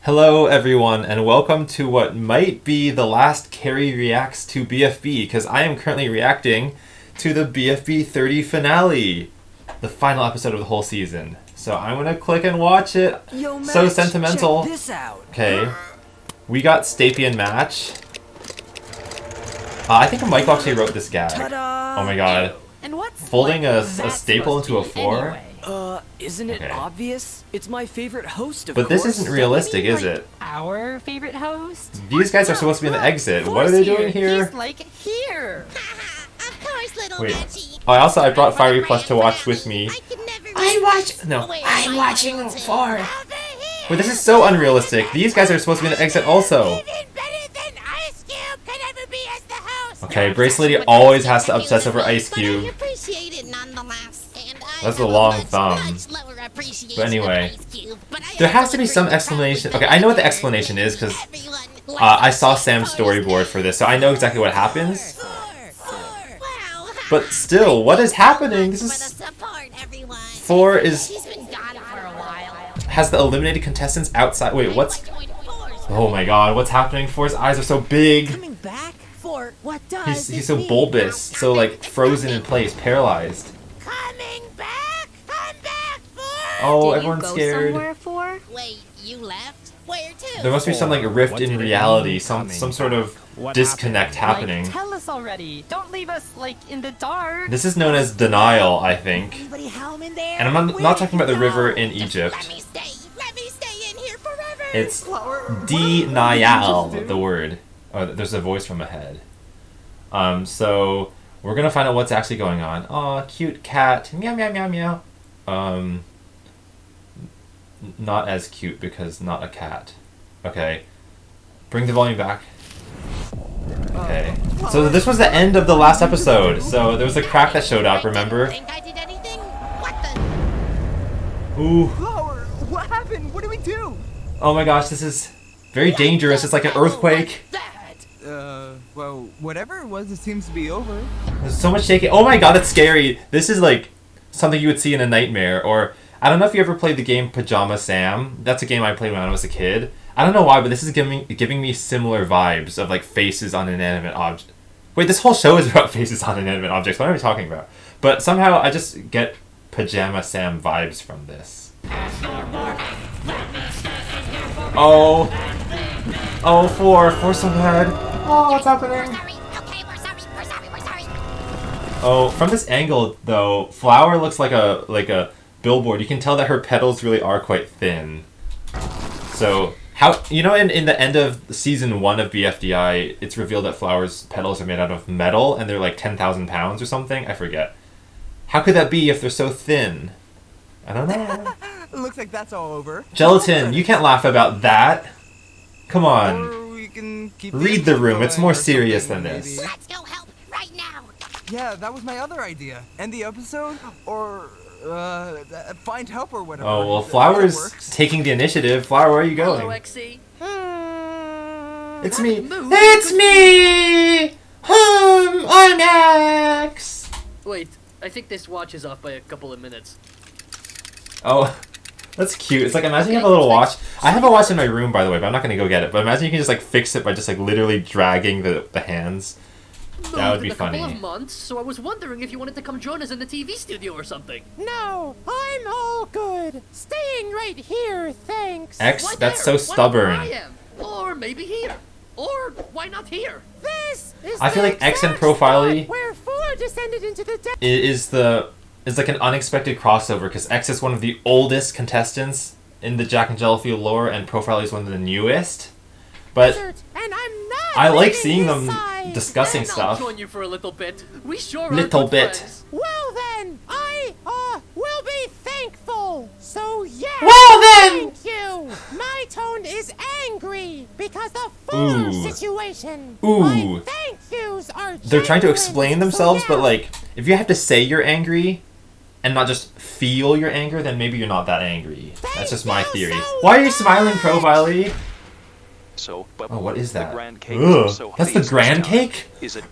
Hello everyone, and welcome to what might be the last Cary Reacts to Bfb, because I am currently reacting to the Bfb 30 finale, the final episode of the whole season. So I'm gonna click and watch it. Yo, Match, so sentimental. check this out. Okay, we got Stapian Match. I think Mike actually wrote this gag. Ta-da! Oh my god. And what's Folding like a staple into a 4? anyway? Isn't it Okay. obvious? It's my favorite host, of But course. this isn't realistic, is it? Our favorite host? These guys are supposed to be in the exit. What are they doing here? He's like here. Of course, little Wait. Matchy. Oh, I brought Fiery Plush to watch with me. I'm watching 4. Wait, this is so unrealistic. These guys are supposed to be in the exit also. Even better than Ice Cube could ever be as the host. Okay, Bracelety always has to obsess over Ice Cube. But I appreciate it nonetheless. And I That's a have long much, thumb. much lower appreciation But anyway, of Ice Cube, but I there has also to be agree some with explanation. Tom Okay, I know what the explanation is because everyone I likes saw to Sam's see storyboard for this, so I know exactly what happens. Wow. But still, what is happening? This For the is support, everyone. 4 is She's been gone for a while. has the eliminated contestants outside. Wait, what's? Joined Four's Oh my God, what's happening? 4's eyes are so big. Coming back for what does He's so bulbous, so like frozen in place, paralyzed. coming back. Come back, Four. Oh, Did everyone's you go scared. somewhere for? Wait, you left? Where to? There must be some like rift in reality, some sort of disconnect happening. Like, tell us already. Don't leave us like in the dark. This is known as denial, I think. Anybody home in there? And I'm not talking about the river in Egypt. Let me stay in here forever. It's denial, the word. Oh, there's a voice from ahead. So we're gonna find out what's actually going on. Aw, cute cat. Meow, meow, meow, meow. Not as cute because not a cat. Okay. Bring the volume back. Okay. So this was the end of the last episode. So there was a crack that showed up, remember? Think I did anything? What the? Ooh. Flower, what happened? What do we do? Oh my gosh, this is very dangerous. It's like an earthquake. Well, whatever it was, it seems to be over. There's so much shaking. Oh my god, that's scary. This is like something you would see in a nightmare. Or, I don't know if you ever played the game Pajama Sam. That's a game I played when I was a kid. I don't know why, but this is giving me similar vibes of like faces on inanimate objects. Wait, this whole show is about faces on inanimate objects. What am I talking about? But somehow I just get Pajama Sam vibes from this. Oh. Oh, 4 so bad. Oh, what's happening? Sorry. Okay, we're sorry. Oh, from this angle though, Flower looks like a billboard. You can tell that her petals really are quite thin. So how in the end of season 1 of BFDI, it's revealed that Flower's petals are made out of metal and they're like 10,000 pounds or something. I forget. How could that be if they're so thin? I don't know. Looks like that's all over. Gelatin, you can't laugh about that. Come on. Or we can keep Read the room. It's going more or serious something, than this. maybe. Let's go help right now. Yeah, that was my other idea. End the episode, or find help or whatever. Oh, well, That Flower's works. taking the initiative. Flower, where are you going? XC. It's me. It's me! I'm X! Wait, I think this watch is off by a couple of minutes. Oh, that's cute. It's like, imagine you have a little watch. I have a watch in my room, by the way, but I'm not going to go get it. But imagine you can just like fix it by just like literally dragging the hands. That would be in a couple funny. of months, so I was wondering if you wanted to come join us in the TV studio or something. No, I'm all good. Staying right here, thanks. X, Why that's there? so Why not where I stubborn. am? Or maybe here. Or why not here? This is I feel the like X and exact Profiley spot where 4 descended into the depths. is like an unexpected crossover because X is one of the oldest contestants in the Jack and Jellyfield lore, and Profiley is one of the newest. But And I'm not I like leaving seeing his them side. discussing And I'll stuff. join you for a little bit. We sure are Little good bit. friends. Well then, I will be thankful. So yeah. Well then! Thank you. My tone is angry because the 4 Ooh. situation. Ooh. My thank yous are They're trying to genuine. explain So themselves, but yeah. like, if you have to say you're angry and not just feel your anger, then maybe you're not that angry. That's just my you theory. so Why are you smiling, Profiley? so, but Oh, what is that? The grand cake Ugh, is so that's the honey grand this time. cake? Is it?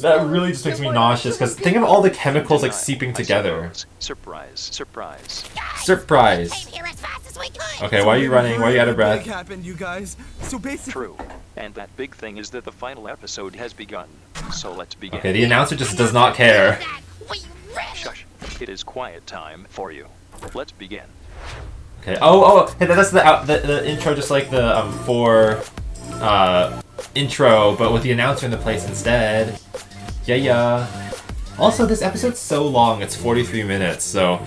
That really just makes me nauseous, because think of all the chemicals like seeping together. Surprise, surprise. Surprise. Came here as fast as we could. Okay, why are you running? Why are you out of Big breath? happened, you guys. So basically, True. And that big thing is that the final episode has begun. So let's begin. Okay, the announcer just does not care. We ready. Shush. It is quiet time for you. Let's begin. Okay. Oh, hey, that's the intro, just like the intro, but with the announcer in the place instead. Yeah. Also, this episode's so long; it's 43 minutes. So,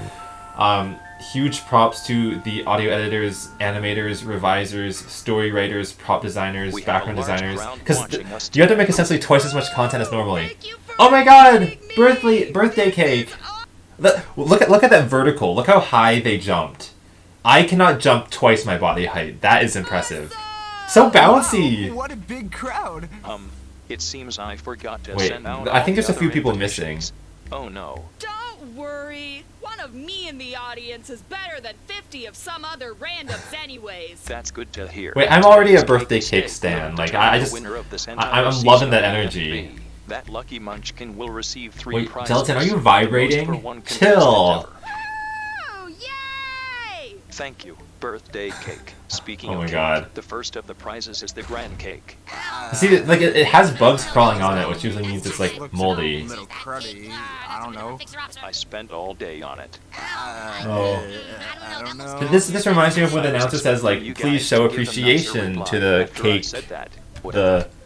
huge props to the audio editors, animators, revisers, story writers, prop designers, We have background a large designers, crowd because watching us you have to make essentially twice as much content as normally. Oh my God! Birthday cake! Look at that vertical. Look how high they jumped. I cannot jump twice my body height. That is impressive. So bouncy. wow, what a big crowd. It seems I forgot to Wait, send out I think all there's a the few other people invitations. Oh no. Don't worry. One of me in the audience is better than 50 of some other randoms anyways. That's good to hear. Wait, I'm already a Today's birthday cake cake stan. will Like, determine I the just, winner of this I'm entire loving season that of energy. BFB. That lucky munchkin will receive 3 Wait, prizes. Gelatin, are you the most vibrating? for one Chill. contestant ever. Oh, yay! Thank you, birthday cake. Speaking Oh of my cake, God. the first of the prizes is the grand cake. See, like, it has bugs crawling on it, which usually means it's, like, Looks moldy. a little cruddy. I don't know. I spent all day on it. Oh. I don't know. This reminds me of when the announcer says, You like, guys please show to give the appreciation nicer to the reply after I cake, said that.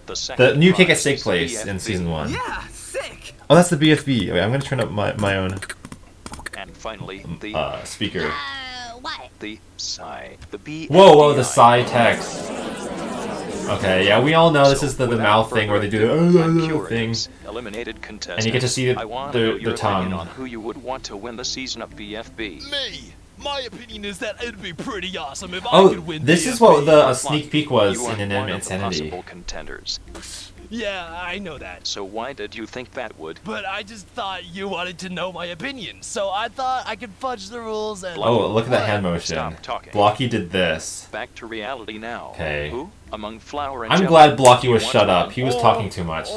the second new cake at prize Steak is Place in BFB. season 1. Yeah, sick. Oh, that's the BFB. Wait, I'm gonna turn up my own And finally, the speaker. What? the sigh, the B. Whoa, the sigh text. Okay, yeah, we all know this is the mouth thing where they do the thing. Eliminated contestants. And you get to see I want the to know your tongue. opinion on who you would want to win the season of BFB. Me! My opinion is that it'd be pretty awesome if I Oh, could win this BFB. is what the sneak peek was You are in one of the Insanity. possible contenders. Yeah, I know that. So why did you think that would? But I just thought you wanted to know my opinion, so I thought I could fudge the rules and... Oh, look at that hand motion. Stop talking. Blocky did this. Back to reality now. Okay. Who? Among Flower and I'm Jelly, glad Blocky was you want shut to up. win? He was talking too much.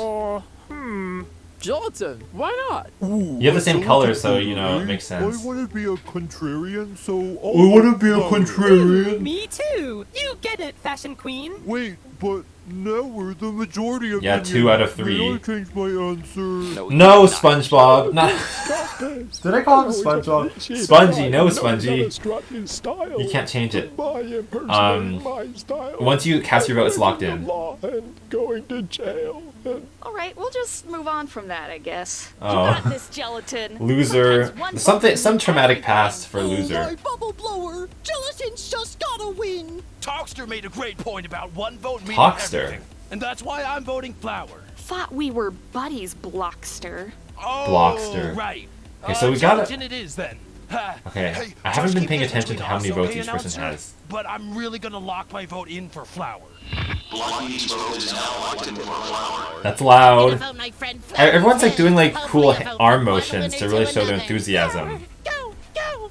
Gelatin, why not? You have the same color, so, you know, it makes sense. I want to be a contrarian, so I want to be a contrarian. Me too. You get it, fashion queen. Wait, but now we're the majority of Yeah, 2 out of 3. May I change my answer? No, SpongeBob. Not. Did I call him SpongeBob? Spongy, no Spongy. You can't change it. Once you cast your vote, it's locked in. Going to jail. Alright, we'll just move on from that, I guess. Oh. You got this, Gelatin. Loser. Sometimes one Some traumatic past for My loser. bubble blower. Gelatin's just gotta win. Talkster made a great point about one vote meaning Talkster? everything. And that's why I'm voting Flower. Thought we were buddies, Blockster. Oh, Blockster. right. Okay, so we gotta- Gelatin it is then. Ha. Okay, Hey, I haven't just been keep paying this attention to between how many us, votes okay, each person announcer? has. But I'm really gonna lock my vote in for Flower. That's loud. Vote my friend Everyone's like doing like Hopefully cool a vote arm from one motions to winner really to show their another. enthusiasm. Go,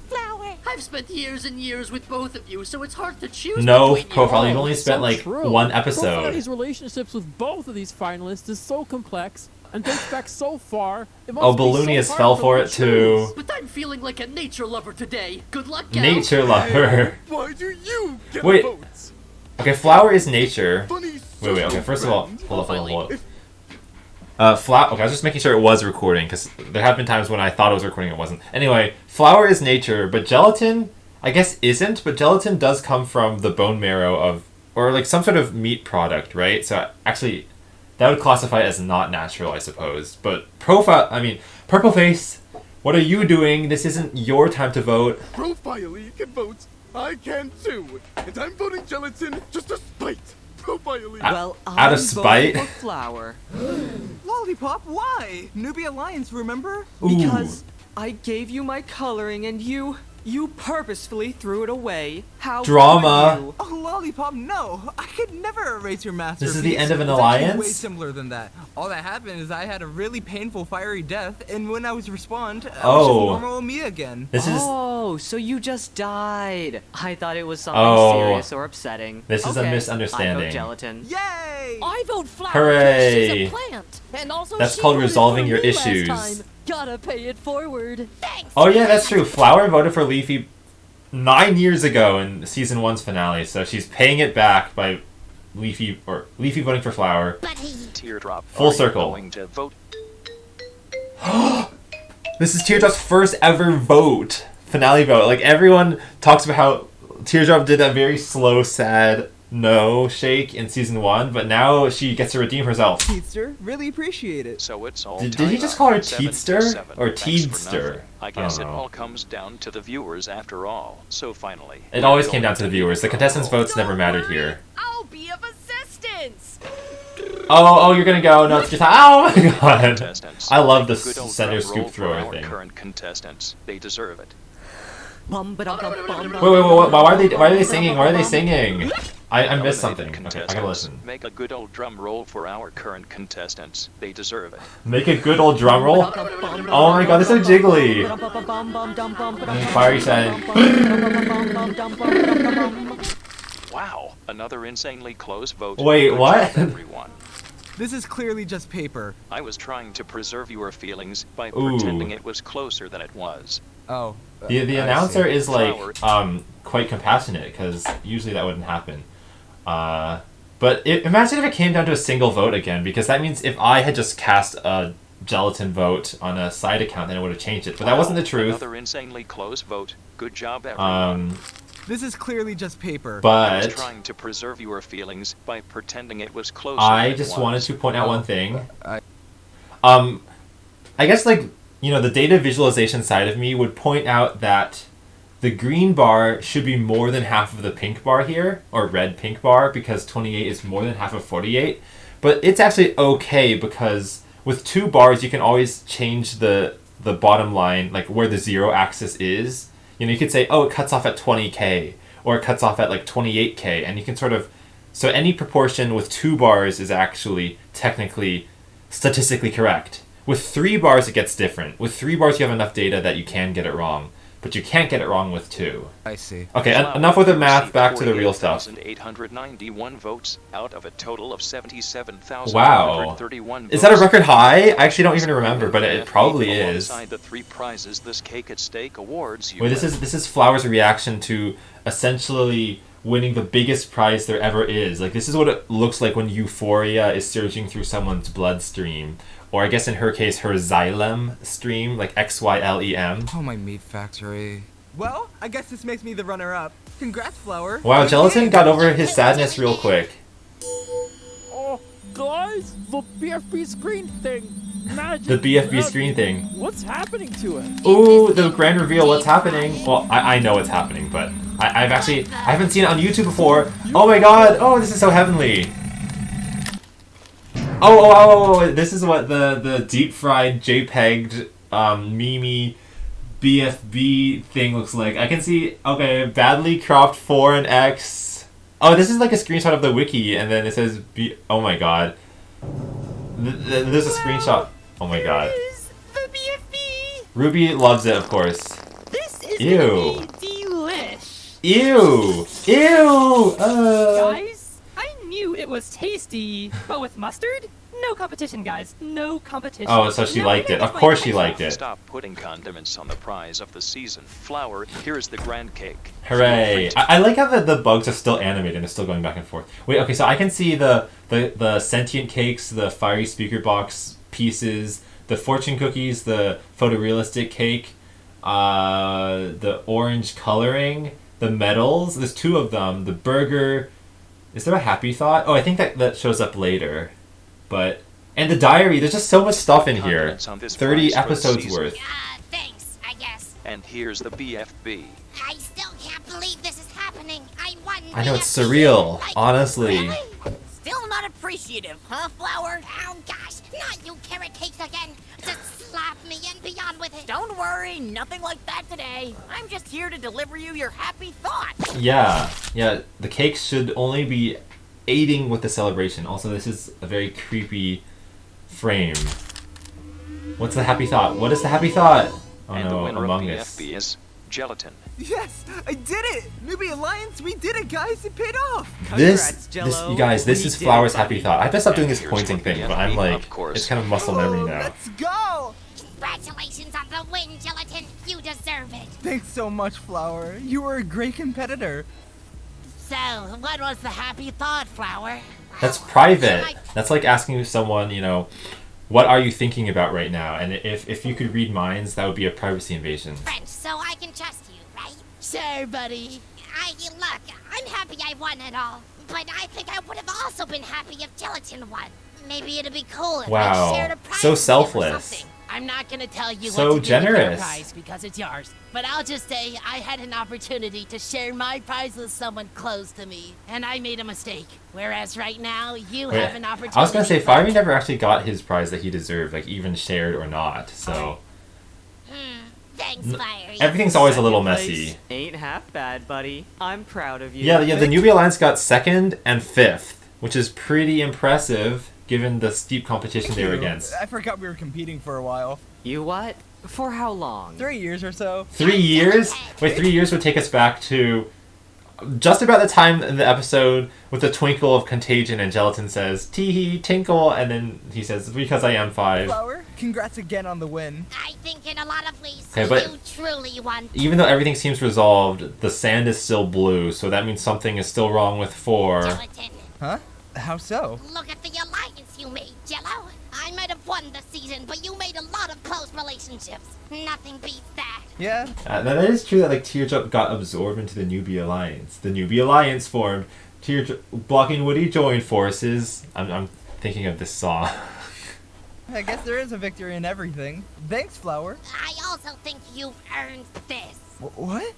Flower. I've spent years and years with both of you, so it's hard to choose No between you. profile. You've only spent So like true. one episode. Profile's relationships with both of these finalists is so complex and dates back so far. It must Oh, be so Balloonius hard fell to for it choose. too. But I'm feeling like a nature lover today. Good luck, gal. Nature lover. Why do you get Wait. votes? Okay, Flower is nature. Funny Wait. Okay, first of all, friends. hold up. Okay, I was just making sure it was recording because there have been times when I thought it was recording, it wasn't. Anyway, Flower is nature, but gelatin, I guess, isn't. But gelatin does come from the bone marrow of, or like some sort of meat product, right? So actually, that would classify it as not natural, I suppose. But Purple Face, what are you doing? This isn't your time to vote. Profile can vote. I can too. And I'm voting gelatin just to spite. Profile Well, Out of I'm spite? voting for Flower. Lollipop, why? Newbie Alliance, remember? Ooh. Because I gave you my coloring and you You purposefully threw it away. How Drama. could you? Oh, Lollipop, no! I could never erase your masterpiece. This is the end of an It's actually alliance? way simpler than that. All that happened is I had a really painful fiery death, and when I was respond, I was just normal me again. This is... Oh, so you just died. I thought it was something Oh. serious or upsetting. This is a Okay, misunderstanding. I vote gelatin. Yay! I vote flower. Hooray. She's a plant. And also That's she called voted resolving for your me last issues. time. Gotta pay it forward. Thanks. Oh yeah, that's true. Flower voted for Leafy 9 years ago in season 1's finale, so she's paying it back by Leafy voting for Flower. Teardrop. Full Are you circle. Going to vote. This is Teardrop's first ever vote. Finale vote. Like, everyone talks about how Teardrop did that very slow, sad no shake in season 1, but now she gets to redeem herself. Teedster, really appreciate it. So it's all Did he tied just up, call her 7-7. Teedster? Or Thanks for Teedster? nothing. I guess it don't know. all comes down to the viewers after all. So finally, It always came down to the viewers. The contestants' votes never mattered worry, here. I'll be of assistance. Oh, you're gonna go. No, it's your time. Oh my god. Contestants, I love the good old center drum roll scoop for thrower our thing. current contestants. They deserve it. Wait, why are they singing? Why are they singing? I missed something. Okay, I gotta Contestants, listen. make a good old drum roll for our current contestants. They deserve it. Make a good old drum roll. Oh my god, this is so jiggly. Fiery side. Wow, another insanely close vote. Wait, Good what? job, everyone. This is clearly just paper. I was trying to preserve your feelings by Ooh. pretending it was closer than it was. Oh. The I announcer see. is like quite compassionate, because usually that wouldn't happen. But imagine if it came down to a single vote again, because that means if I had just cast a gelatin vote on a side account, then it would have changed it. But that wasn't the truth. Another insanely close vote. Good job, everyone. This is clearly just paper. I was But trying to preserve your feelings by pretending it was closer I than it just was. wanted to point out one thing. I guess, like, you know, the data visualization side of me would point out that the green bar should be more than half of the pink bar here, or red-pink bar, because 28 is more than half of 48. But it's actually okay, because with 2 bars, you can always change the bottom line, like where the 0 axis is. You know, you could say, oh, it cuts off at 20k, or it cuts off at like 28k, and you can sort of... So any proportion with 2 bars is actually technically statistically correct. With 3 bars, it gets different. With 3 bars, you have enough data that you can get it wrong. But you can't get it wrong with 2. I see. Okay, enough with the math, back to the real stuff. 48,891 votes out of a total of 77,131 Wow. Is that a record high? I actually don't even remember, but it probably is. Alongside the 3 prizes this Cake at Stake awards you. Wait, this is Flower's reaction to essentially winning the biggest prize there ever is. Like, this is what it looks like when euphoria is surging through someone's bloodstream. Or I guess in her case, her xylem stream, like XYLEM. Oh, my meat factory. Well, I guess this makes me the runner-up. Congrats, Flower. Wow, Gelatin got over his sadness real quick. Oh, guys, the BFB screen thing. Magic. The BFB screen thing. What's happening to it? Ooh, the grand reveal, what's happening? Well, I know what's happening, but I haven't seen it on YouTube before. Oh my god, oh, this is so heavenly. Oh, this is what the deep-fried JPEG meme BFB thing looks like. I can see, okay, badly cropped 4 and X. Oh, this is like a screenshot of the wiki, and then it says oh my god. There's a screenshot. Oh my god. The BFB. Ruby loves it, of course. This is Ew. gonna be delish. Ew! Ew! Guys, I knew it was tasty, but with mustard, no competition, guys. No competition. Oh, so she liked it. Of course she liked it. Stop putting condiments on the prize of the season. Flower, here's the grand cake. Hooray! I like how the bugs are still animated and still going back and forth. Wait, okay, so I can see the sentient cakes, the fiery speaker box pieces, the fortune cookies, the photorealistic cake, the orange coloring, the medals. There's 2 of them. The burger. Is there a happy thought? Oh, I think that shows up later. And the diary, there's just so much stuff in here. 30 episodes worth. Thanks, I guess. And here's the BFB. I still can't believe this is happening. I won. I know, it's BFB. surreal, honestly. Really? Still not appreciative, huh, Flower? Oh gosh, not you carrot cakes again. Just slap with me and beyond with it. Don't worry, nothing like that today. I'm just here to deliver you your happy thoughts. Yeah, the cake should only be aiding with the celebration. Also, this is a very creepy frame. What's the happy thought? What is the happy thought? Oh And the no, winner Among of Us. BFB is gelatin. Yes, I did it! Newbie Alliance, we did it, guys! It paid off! This, you guys, this is Flower's happy thought. I best stop doing this Here's pointing what thing, BFB, but I'm like, of course. it's kind of muscle memory now. Let's go! Congratulations on the win, Gelatin. You deserve it. Thanks so much, Flower. You were a great competitor. So, what was the happy thought, Flower? That's private. That's like asking someone, you know, what are you thinking about right now? And if you could read minds, that would be a privacy invasion. French, so I can trust you, right? Sure, buddy. Look, I'm happy I won it all. But I think I would have also been happy if Gelatin won. Maybe it'd be cool if Wow. I shared a prize So with him or selfless. something. I'm not gonna tell you So what to do with your generous. prize because it's yours. But I'll just say I had an opportunity to share my prize with someone close to me, and I made a mistake. Whereas right now, you Wait, have an opportunity. I was gonna say, Fiery never actually got his prize that he deserved, like even shared or not. So Thanks, Fiery. everything's always a little messy. Ain't half bad, buddy. I'm proud of you. Yeah, the Newbie Alliance got 2nd and 5th, which is pretty impressive given the steep competition they were against. I forgot we were competing for a while. You what? For how long? 3 years or so. 3 years? Wait, 3 years would take us back to just about the time in the episode with the twinkle of Contagion and Gelatin says, tee-hee, tinkle, and then he says, because I am 5. Flower, congrats again on the win. I think in a lot of ways, Okay, but you truly won. even though everything seems resolved, the sand is still blue, so that means something is still wrong with 4. Gelatin. Huh? How so? Look at the alliance you made, Jello. I might have won the season, but you made a lot of close relationships. Nothing beats that. Yeah? That is true that like Teardrop got absorbed into the Newbie Alliance. The Newbie Alliance formed. Teardrop blocking Woody joined forces. I'm thinking of this song. I guess there is a victory in everything. Thanks, Flower. I also think you've earned this. What?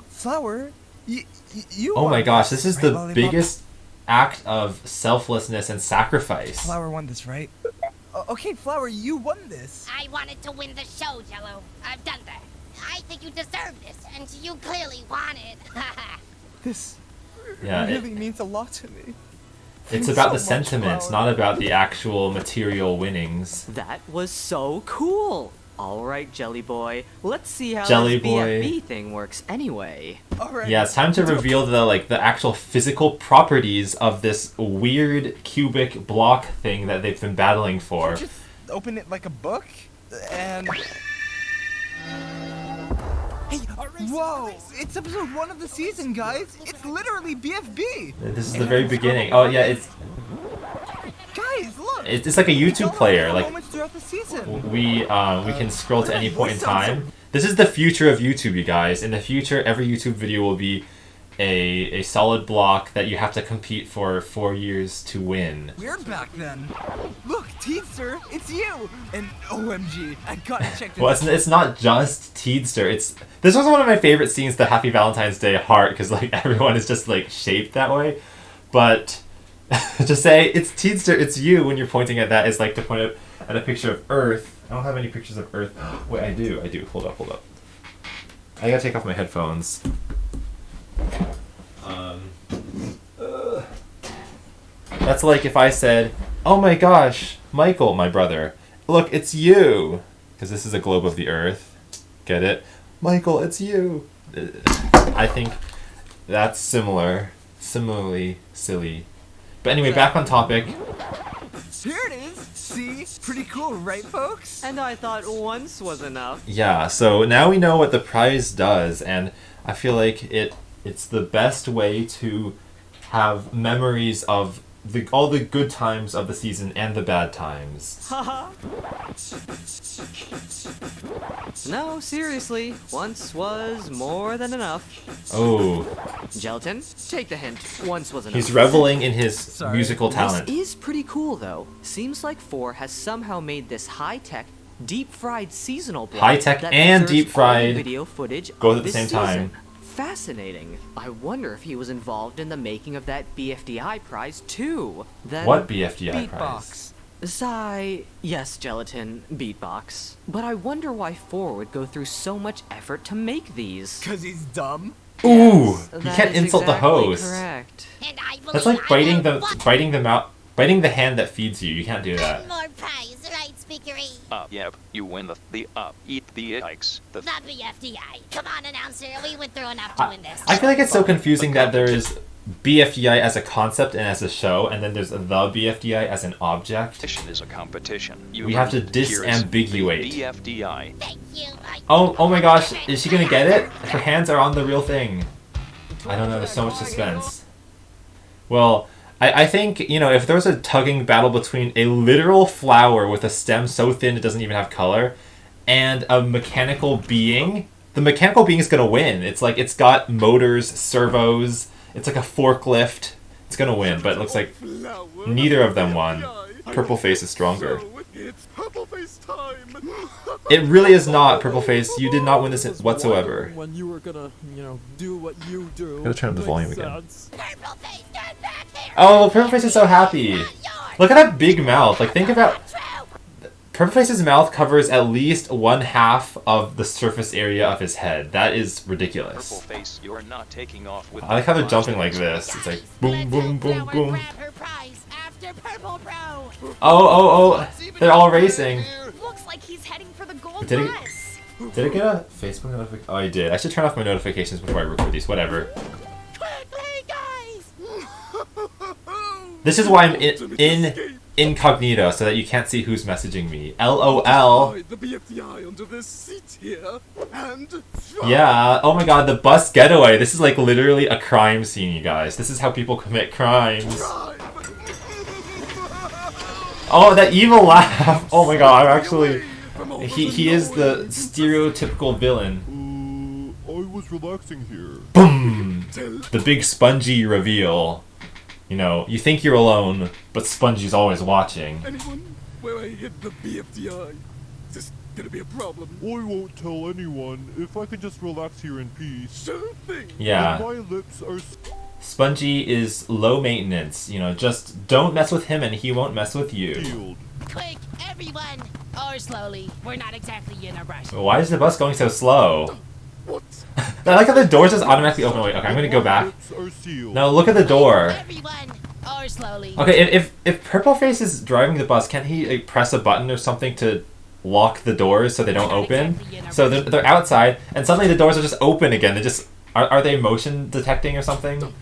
Flower? You Oh my gosh, this is Right, the Lollipop? biggest act of selflessness and sacrifice. Flower won this, right? Okay, Flower, you won this. I wanted to win the show, Jello. I've done that. I think you deserve this, and you clearly want it. This Yeah, really means a lot to me. It's Thanks about the so much, sentiments, Flower. not about the actual material winnings. That was so cool. All right, Jelly Boy. Let's see how Jelly this Boy. BFB thing works anyway. All right. Yeah, it's time to reveal the actual physical properties of this weird cubic block thing that they've been battling for. Just open it like a book, and... Hey, whoa! It's episode 1 of the season, guys! It's literally BFB! This is the very beginning. Oh yeah, it's Guys, look! it's like a YouTube player. Like moments throughout the season. we can scroll to any point in time. This is the future of YouTube, you guys. In the future, every YouTube video will be a solid block that you have to compete for 4 years to win. We're back then. Look, Teedster, it's you! And OMG, I gotta check this Well, it's not just Teedster. This was one of my favorite scenes, the Happy Valentine's Day heart, because like everyone is just like shaped that way. But to say it's Teedster, it's you when you're pointing at that is like to point at a picture of Earth. I don't have any pictures of Earth. Wait, I do. Hold up. I gotta take off my headphones. That's like if I said, "Oh my gosh, Michael, my brother, look, it's you," because this is a globe of the Earth. Get it? Michael, it's you. I think that's similarly silly. But anyway, back on topic. Here it is! See? Pretty cool, right, folks? And I thought once was enough. Yeah, so now we know what the prize does, and I feel like it's the best way to have memories of all the good times of the season and the bad times. Haha. No, seriously. Once was more than enough. Oh, Gelatin, take the hint. Once was enough. he's reveling in his musical talent. This is pretty cool, though. Seems like 4 has somehow made this high-tech, deep-fried seasonal block High-tech that and preserves deep-fried all video footage both of at the this same season. time. Fascinating. I wonder if he was involved in the making of that BFDI prize too. Then What BFDI prize? Beatbox. Sigh, yes, Gelatin, beatbox. But I wonder why 4 would go through so much effort to make these. 'Cause he's dumb? Ooh! Yes, You that can't is insult the exactly host. correct. And I That's believe like I biting will biting the hand that feeds you. You can't do that. more prize, right, Speakery? Yep, you win the eat the yikes. The BFDI. Come on, announcer, we went through enough to win this. I feel like it's so confusing that there's BFDI as a concept and as a show, and then there's the BFDI as an object. Competition is a competition. We have to Here is disambiguate. the BFDI. Thank you. Oh my gosh, is she gonna get it? Her hands are on the real thing. I don't know, there's so much suspense. Well, I think, you know, if there was a tugging battle between a literal flower with a stem so thin it doesn't even have color, and a mechanical being, the mechanical being is gonna win. It's like, it's got motors, servos, it's like a forklift. It's gonna win, but it looks like neither of them won. Purple Face is stronger. It's Purple Face time. It really is not, Purple Face. You did not win this whatsoever. When you were gonna, you know, do what you do. Gotta turn up the volume again. Purple Face, get back here. Oh, Purple Face is so happy. Look at that big mouth. Like, think about... Purple Face's mouth covers at least 1/2 of the surface area of his head. That is ridiculous. Purple Face, you're not taking off with I like how they're jumping like this. It's like boom, boom, boom, boom. Grab her prize after Purple Bro. Oh, they're all racing. Looks like he's heading for the gold Did it- bus. Did I get a Facebook notification? Oh, I did. I should turn off my notifications before I record these. Whatever. Quickly, guys! This is why I'm in incognito, so that you can't see who's messaging me. LOL. Hide the BFDI under this seat here, and Yeah. Oh my god, the bus getaway. This is like literally a crime scene, you guys. This is how people commit crimes. Oh, that evil laugh. Oh my god, I'm actually... He is the stereotypical villain. I was relaxing here. Boom! The big Spongy reveal. You know, you think you're alone, but Spongy's always watching. Anyone where I hid the BFDI? Is this gonna be a problem? I won't tell anyone if I can just relax here in peace. Sure thing. Yeah. My lips are... Spongy is low maintenance. You know, just don't mess with him and he won't mess with you. Quick, everyone! Or slowly. We're not exactly in a rush. Why is the bus going so slow? I like how the doors just automatically open. Wait, okay, I'm gonna go back. No, look at the door. Everyone, or slowly. Okay, if Purple Face is driving the bus, can't he like, press a button or something to lock the doors so they don't open? So they're outside, and suddenly the doors are just open again. They just are they motion detecting or something?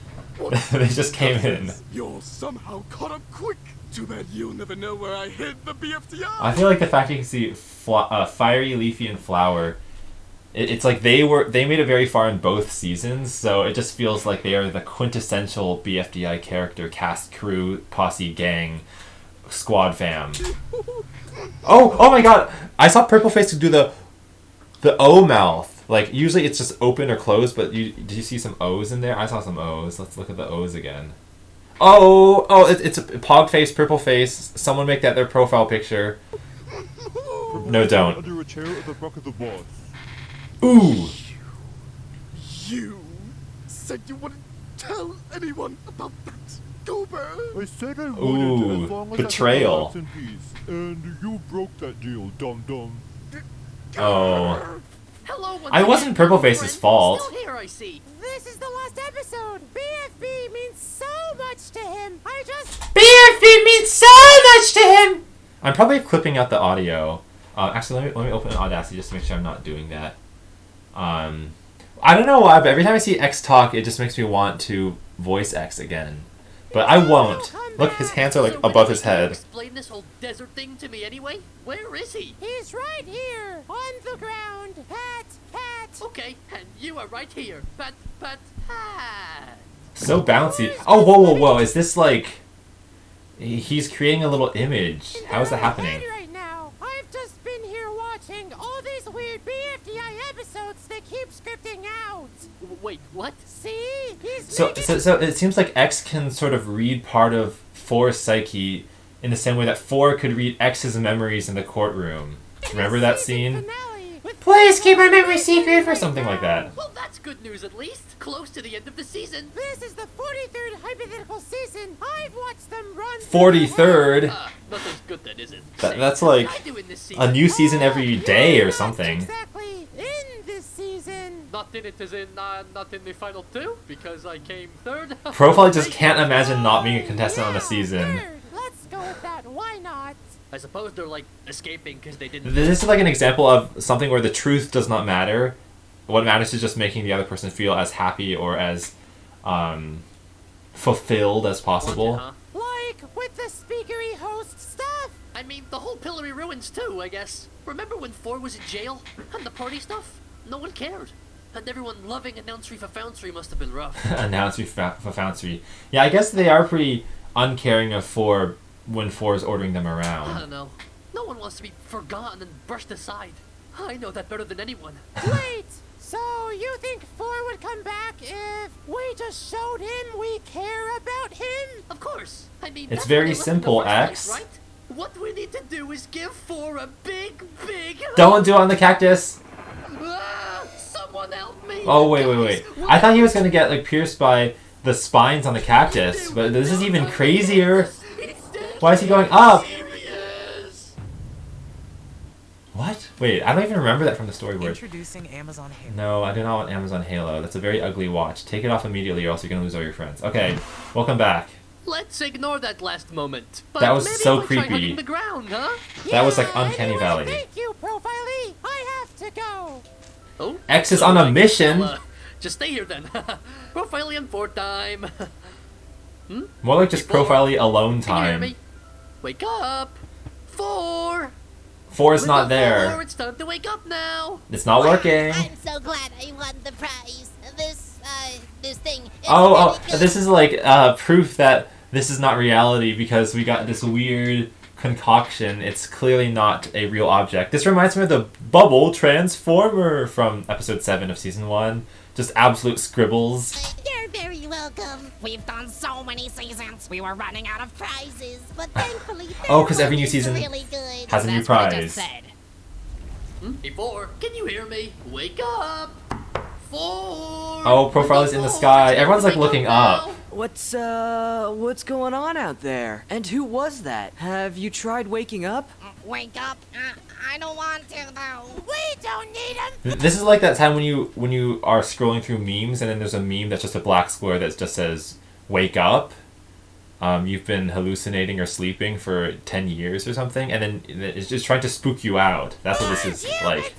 They just came in. You're somehow caught up quick. Too bad you'll never know where I hid the BFDI. I feel like the fact you can see Fiery, Leafy, and Flower. It's like they made it very far in both seasons, so it just feels like they are the quintessential BFDI character, cast, crew, posse, gang, squad fam. Oh my god! I saw Purple Face do the O mouth. Like, usually it's just open or closed, but did you see some O's in there? I saw some O's. Let's look at the O's again. It's a Pog Face, Purple Face. Someone make that their profile picture. No, don't. Under a chair at the back of the bus. Ooh! You said you wouldn't tell anyone about that, Goober. I said I wouldn't as long as betrayal. I could relax in peace, and you broke that deal, dum-dum. Oh. Hello, I wasn't Purple Face's fault. Still here, I see. This is the last episode. BFB means so much to him. BFB means so much to him! I'm probably clipping out the audio. Actually, let me open Audacity just to make sure I'm not doing that. I don't know why, but every time I see X talk, it just makes me want to voice X again. But I won't. Look, his hands are like above his head. Explain this whole desert thing to me anyway. Where is he? He's right here, on the ground. Pat, pat. Okay, and you are right here. Pat, pat, pat. So bouncy. Oh, whoa. Is this like... He's creating a little image. How is that happening? Right now, I've just been here watching all these weird BFDI episodes they keep scripting out. Wait, what? See? So it seems like X can sort of read part of 4's psyche in the same way that 4 could read X's memories in the courtroom. Remember that scene? With Please keep my memory secret for something like that. Well, that's good news at least. Close to the end of the season. This is the 43rd hypothetical season. I've watched them run. 43rd. Nothing's good then, is it? That's like a new season every day or something. Exactly in this season. Not in it as in not in the final 2 because I came 3rd. Profile just can't imagine not being a contestant on a season. Let's go with that. Why not? I suppose they're like escaping because they didn't. This is like an example of something where the truth does not matter. What matters is just making the other person feel as happy or as fulfilled as possible. Like with the speakery host stuff. I mean, the whole Pillory Ruins too, I guess. Remember when 4 was in jail? And the party stuff? No one cared. And everyone loving Announcery for Foundry must have been rough. Announcery for Foundry. Yeah, I guess they are pretty uncaring of 4 when 4 is ordering them around. I don't know. No one wants to be forgotten and brushed aside. I know that better than anyone. Wait! So you think 4 would come back if we just showed him we care about him? Of course. I mean, it's that's very what they simple, left in the first X. place, right? What we need to do is give 4 a big Don't do it on the cactus. Someone help me. Oh wait. I thought he was gonna get like pierced by the spines on the cactus, but this is even crazier. Why is he going up? What? Wait, I don't even remember that from the storyboard. Introducing Amazon Halo. No, I do not want Amazon Halo. That's a very ugly watch. Take it off immediately or else you're gonna lose all your friends. Okay, welcome back. Let's ignore that last moment. But That was maybe so I'll try creepy. hugging the ground, huh? That was like Uncanny Anyway, Valley. Thank you, Profile. I have to go. Oh, X is on a mission. Well, just stay here then. Profile 4 time. More like just Profile alone Can you hear time. me? Wake up. 4. 4 is Little not there. 4, it's time to wake up now. It's not working. I'm so glad I won the prize. This thing. Oh, this is like proof that this is not reality because we got this weird concoction. It's clearly not a real object. This reminds me of the bubble transformer from episode 7 of season 1. Just absolute scribbles. You're very welcome. We've done so many seasons. We were running out of Prizes, but thankfully, Oh, because every new season really good. has a new That's what I prize. just said. Before, can you hear me? Wake up. 4. Oh, Profile is in the sky. Everyone's like looking up. What's going on out there? And who was that? Have you tried waking up? Wake up. I don't want to though. We don't need him. This is like that time when you are scrolling through memes and then there's a meme that's just a black square that just says "Wake up." You've been hallucinating or sleeping for 10 years or something, and then it's just trying to spook you out. That's what this is like.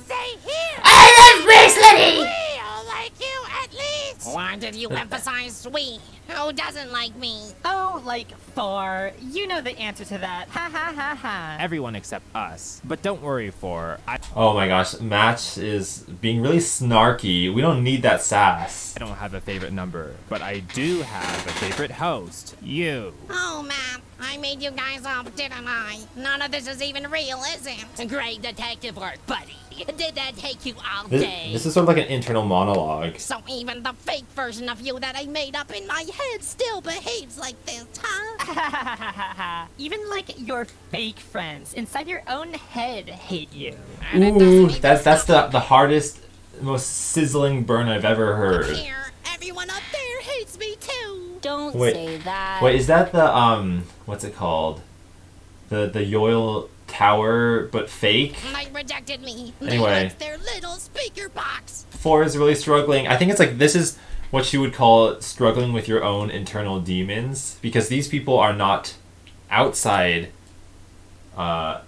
I love Bracelety! We all like you at least. Why did you emphasize we? Who doesn't like me? Oh, like 4. You know the answer to that. Ha ha ha ha. Everyone except us. But don't worry, 4. Oh my gosh, Match is being really snarky. We don't need that sass. I don't have a favorite number, but I do have a favorite host. You. Oh, man. I made you guys up, didn't I? None of this is even real, is it? Great detective work, buddy. Did that take you all day? This is sort of like an internal monologue. So even the fake version of you that I made up in my head still behaves like this, huh? Even like your fake friends inside your own head hate you. Ooh, that's the hardest, most sizzling burn I've ever heard. Here, everyone up there hates me too. Don't Wait. say that. Wait, is that the what's it called? The Yoil Tower, but fake? They rejected me. Anyway. They liked their little speaker box. 4 is really struggling. I think it's like this is what you would call struggling with your own internal demons, because these people are not outside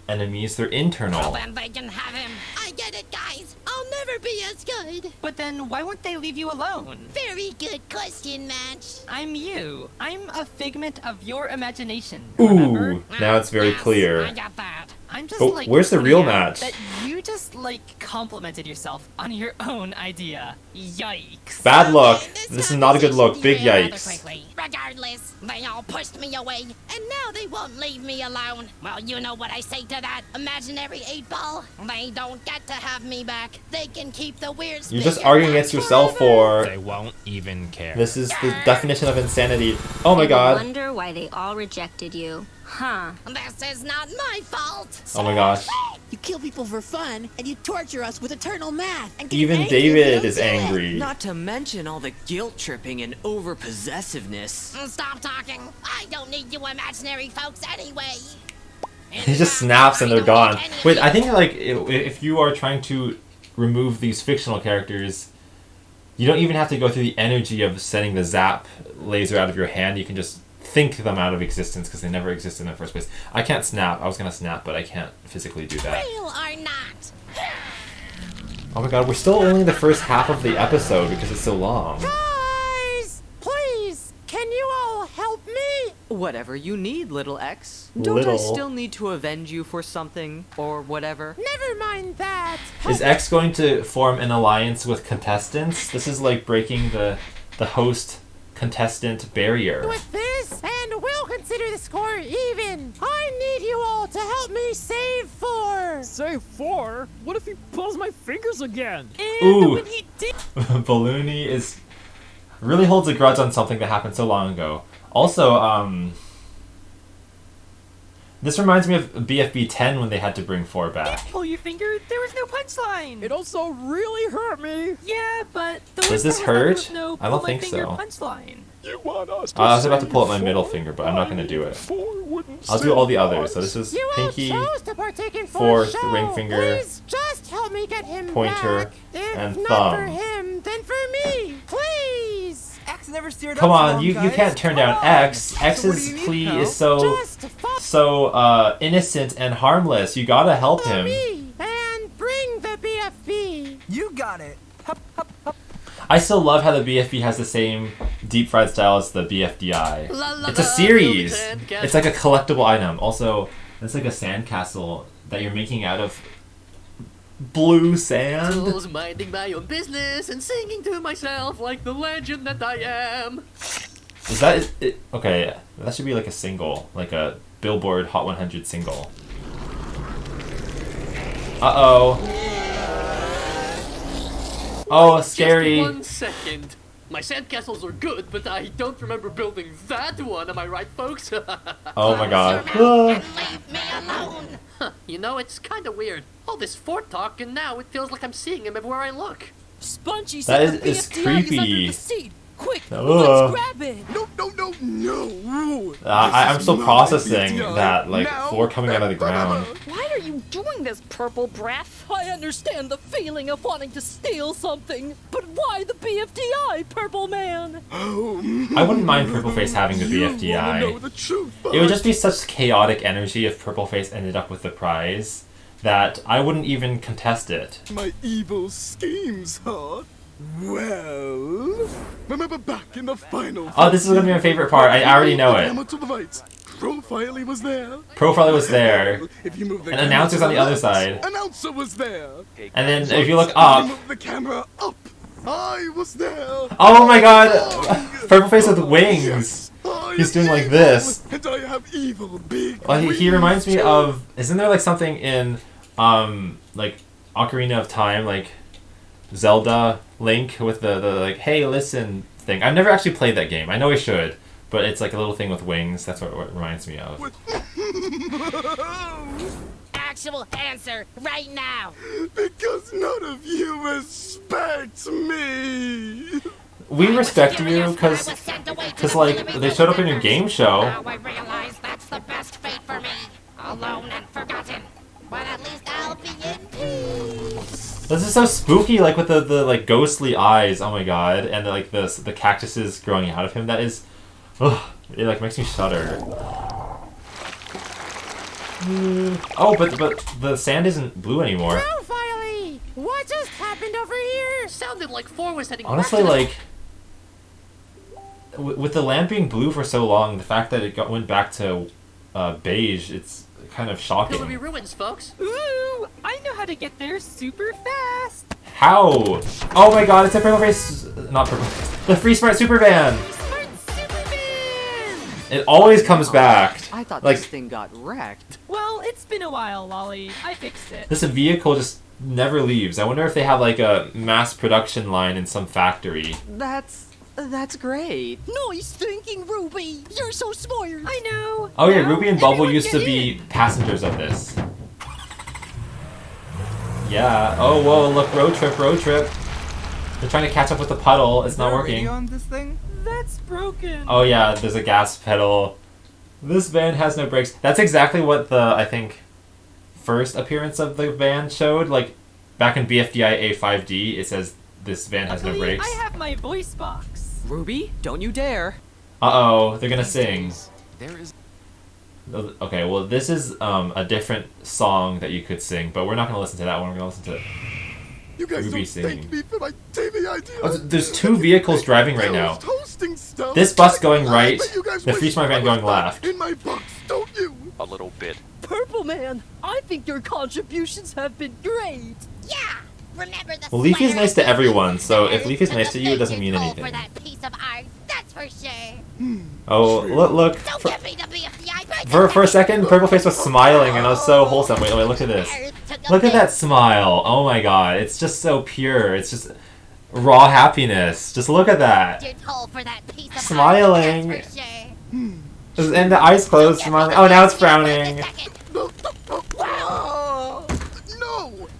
enemies, they're internal. Well, then they can have him. I get it, guys. I'll never be as good. But then why won't they leave you alone? Very good question, Match. I'm you. I'm a figment of your imagination. Ooh, Remember? now it's very Yes, clear. I got that. I'm just Oh, like where's the pointing real out Match? That you just like complimented yourself on your own idea. Yikes. Bad luck. Okay, This is not a good look. Big derailed rather yikes. quickly. Regardless, they all pushed me away, and now they won't leave me alone. Well, you know what I say to that. Imaginary 8-ball. They don't get to have me back. They can keep the weird You're just speaker arguing box against yourself forever. for... They won't even care. This is the definition of insanity. Oh my I god. wonder why they all rejected you. Huh. This is not my fault. Oh my gosh. Fake You kill people for fun, and you torture us with eternal math. And get Even angry if we David don't is do it. angry. Not to mention all the guilt tripping and over possessiveness. Stop talking. I don't need you imaginary folks anyway. He just snaps and they're gone. Wait, I think like if you are trying to remove these fictional characters, you don't even have to go through the energy of sending the zap laser out of your hand. You can just think them out of existence because they never existed in the first place. I can't snap. I was gonna snap, but I can't physically do that. Real or not? Oh my god, we're still only in the first half of the episode because it's so long. Guys, please, can you all help me? Whatever you need, little X. Don't I Little. still need to avenge you for something or whatever? Never mind that. Is X going to form an alliance with contestants? This is like breaking the host contestant barrier. With this, and we'll consider the score even. I need you all to help me save 4. Save 4? What if he pulls my fingers again? Ooh. When he did. Balloony is really holds a grudge on something that happened so long ago. Also, this reminds me of BFB 10 when they had to bring 4 back. Pull your finger, there was no punchline. It also really hurt me. Yeah, but the Does worst this part was there hurt? was no I don't pull my think finger so. punchline. You want us to I was about to save pull up my 4? middle finger, but I'm not going to do it. 4 wouldn't I'll do save all the others. us. So this is You all pinky, chose to partake in 4th show. ring finger, Please just help me get him pointer, back. If and not thumb. for him, then for me. Please. X never steered Come up on, so you long, can't guys. turn down Come on. X. So what do X's you need, plea pal? is so innocent and harmless. You gotta help him. Me and bring the BFB. You got it. Hup, hup, hup. I still love how the BFB has the same deep fried style as the BFDI. It's a series. It's like a collectible item. Also, it's like a sandcastle that you're making out of blue sand. Tools minding my own business and singing to myself like the legend that I am. Is that it? Okay? That should be like a single, like a Billboard Hot 100 single. Oh, scary. Just 1 second. My sandcastles are good, but I don't remember building that one. Am I right, folks? Oh my god. Leave me alone. Huh, you know, it's kind of weird. All this fort talk, and now it feels like I'm seeing him everywhere I look. Spongy That said the is BFDI creepy. under the seat. Quick, Ugh. let's grab it. No. I'm still processing BFDI. that, like, Now 4 coming out of the ground. Why are you doing this, purple breath? I understand the feeling of wanting to steal something, but why the BFDI, Purple Man? I wouldn't mind Purple Face having the You wanna know BFDI. the truth, It would just be such chaotic energy if Purple Face ended up with the prize that I wouldn't even contest it. my evil schemes, huh? Well, remember back in the final. Oh, this is gonna be my favorite part. I already know it. Camera to the right. Profile was there. Profile was there. If you move the And camera announcer's to on the other left, side. Announcer was there. And then if you look If up, you move the camera up, I was there. oh my god! Purple Face with wings! He's doing like this. And I have evil big. Well, he reminds me of, isn't there like something in like Ocarina of Time, like Zelda Link with the like, hey listen thing? I've never actually played that game. I know I should, but it's like a little thing with wings. That's what it reminds me of. Actual answer right now. Because none of you respect me. We respect you because like they showed up in your game show. Now I realize that's the best fate for me. Alone and forgotten. But at least I'll be in peace. This is so spooky, like with the like ghostly eyes. Oh my god, and like the cactuses growing out of him. That is, ugh, it like makes me shudder. Oh, but the sand isn't blue anymore. Profile! What just happened over here? Sounded like 4 was heading Honestly, back to like with the lamp being blue for so long, the fact that it went back to beige, it's kind of the shocking. Pillowy Ruins, folks. Ooh, I know how to get there super fast. How? Oh my god, it's a Purple Face, not Purple Face, the Free Smart Super Van! It always comes back. I thought Like, this thing got wrecked. Well, it's been a while, Lolly. I fixed it. this vehicle just never leaves. I wonder if they have like a mass production line in some factory. That's great. Nice thinking, Ruby. You're so smart. I know. Oh yeah, Now, Ruby and Bubble everyone used to get be in. passengers of this. Yeah. Oh, whoa, look, road trip, road trip. They're trying to catch up with the puddle. It's not working. On this thing? That's broken. Oh yeah, there's a gas pedal. This van has no brakes. That's exactly what the, I think, first appearance of the van showed. Like, back in BFDI A5D, it says this van has no brakes. I have my voice box. Ruby, don't you dare. Uh-oh, they're gonna sing. There is. Okay, well, this is a different song that you could sing, but we're not gonna listen to that one. We're gonna listen to You guys Ruby don't singing. thank me for my TV idea. Oh, there's two vehicles driving right now. Toasting stuff. This bus going right, But you guys the waste Friesmar van going left. In my box, don't you? A little bit. Purple Man, I think your contributions have been great. Yeah. Remember the Well, Leafy's sweater nice to and everyone, so if the Leafy's and nice the to you, it doesn't big mean hole anything. For that piece of art, that's for sure. Oh, look. Don't For, give me the BFDI birthday. for a second, Purple Face was smiling, and it was so wholesome. Wait, look at this. Look at that smile. Oh my god, it's just so pure. It's just raw happiness. Just look at that. Your toll for that piece of Smiling. art, that's for sure. And the eyes closed, smiling. Oh, now it's frowning. No.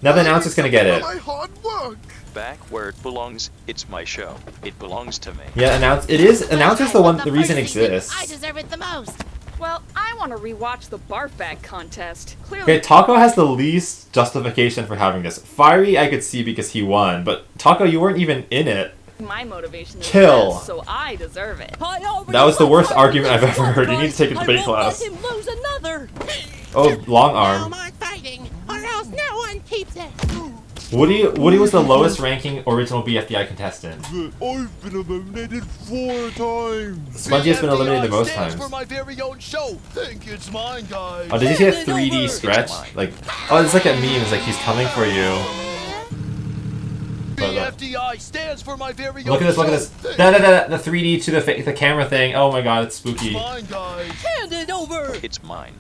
Now the announcer's gonna get it. My hard work. Back where it belongs. It's my show. It belongs to me. Yeah, announcer's the reason it exists. I deserve it the most. Well, I want to rewatch the barf bag contest. Clearly. Okay, Taco has the least justification for having this. Fiery, I could see because he won, but Taco, you weren't even in it. My motivation is Chill. this, so I deserve it. That was the worst argument I've ever heard. You need to take a debate class. Let him lose another. Oh, long No arm. more fighting, or else no one keeps it. Woody was the lowest ranking original BFDI contestant. I've been eliminated 4 times. Spongy has been eliminated the most stands times. for my very own show. Think it's mine, guys. Oh, did you see a 3D stretch? Like, oh, it's like a meme. It's like he's coming for you. But BFDI stands for my very own look at this! Look at this! The 3D to the camera thing. Oh my god, it's spooky. Mine, guys. Hand it over. It's mine.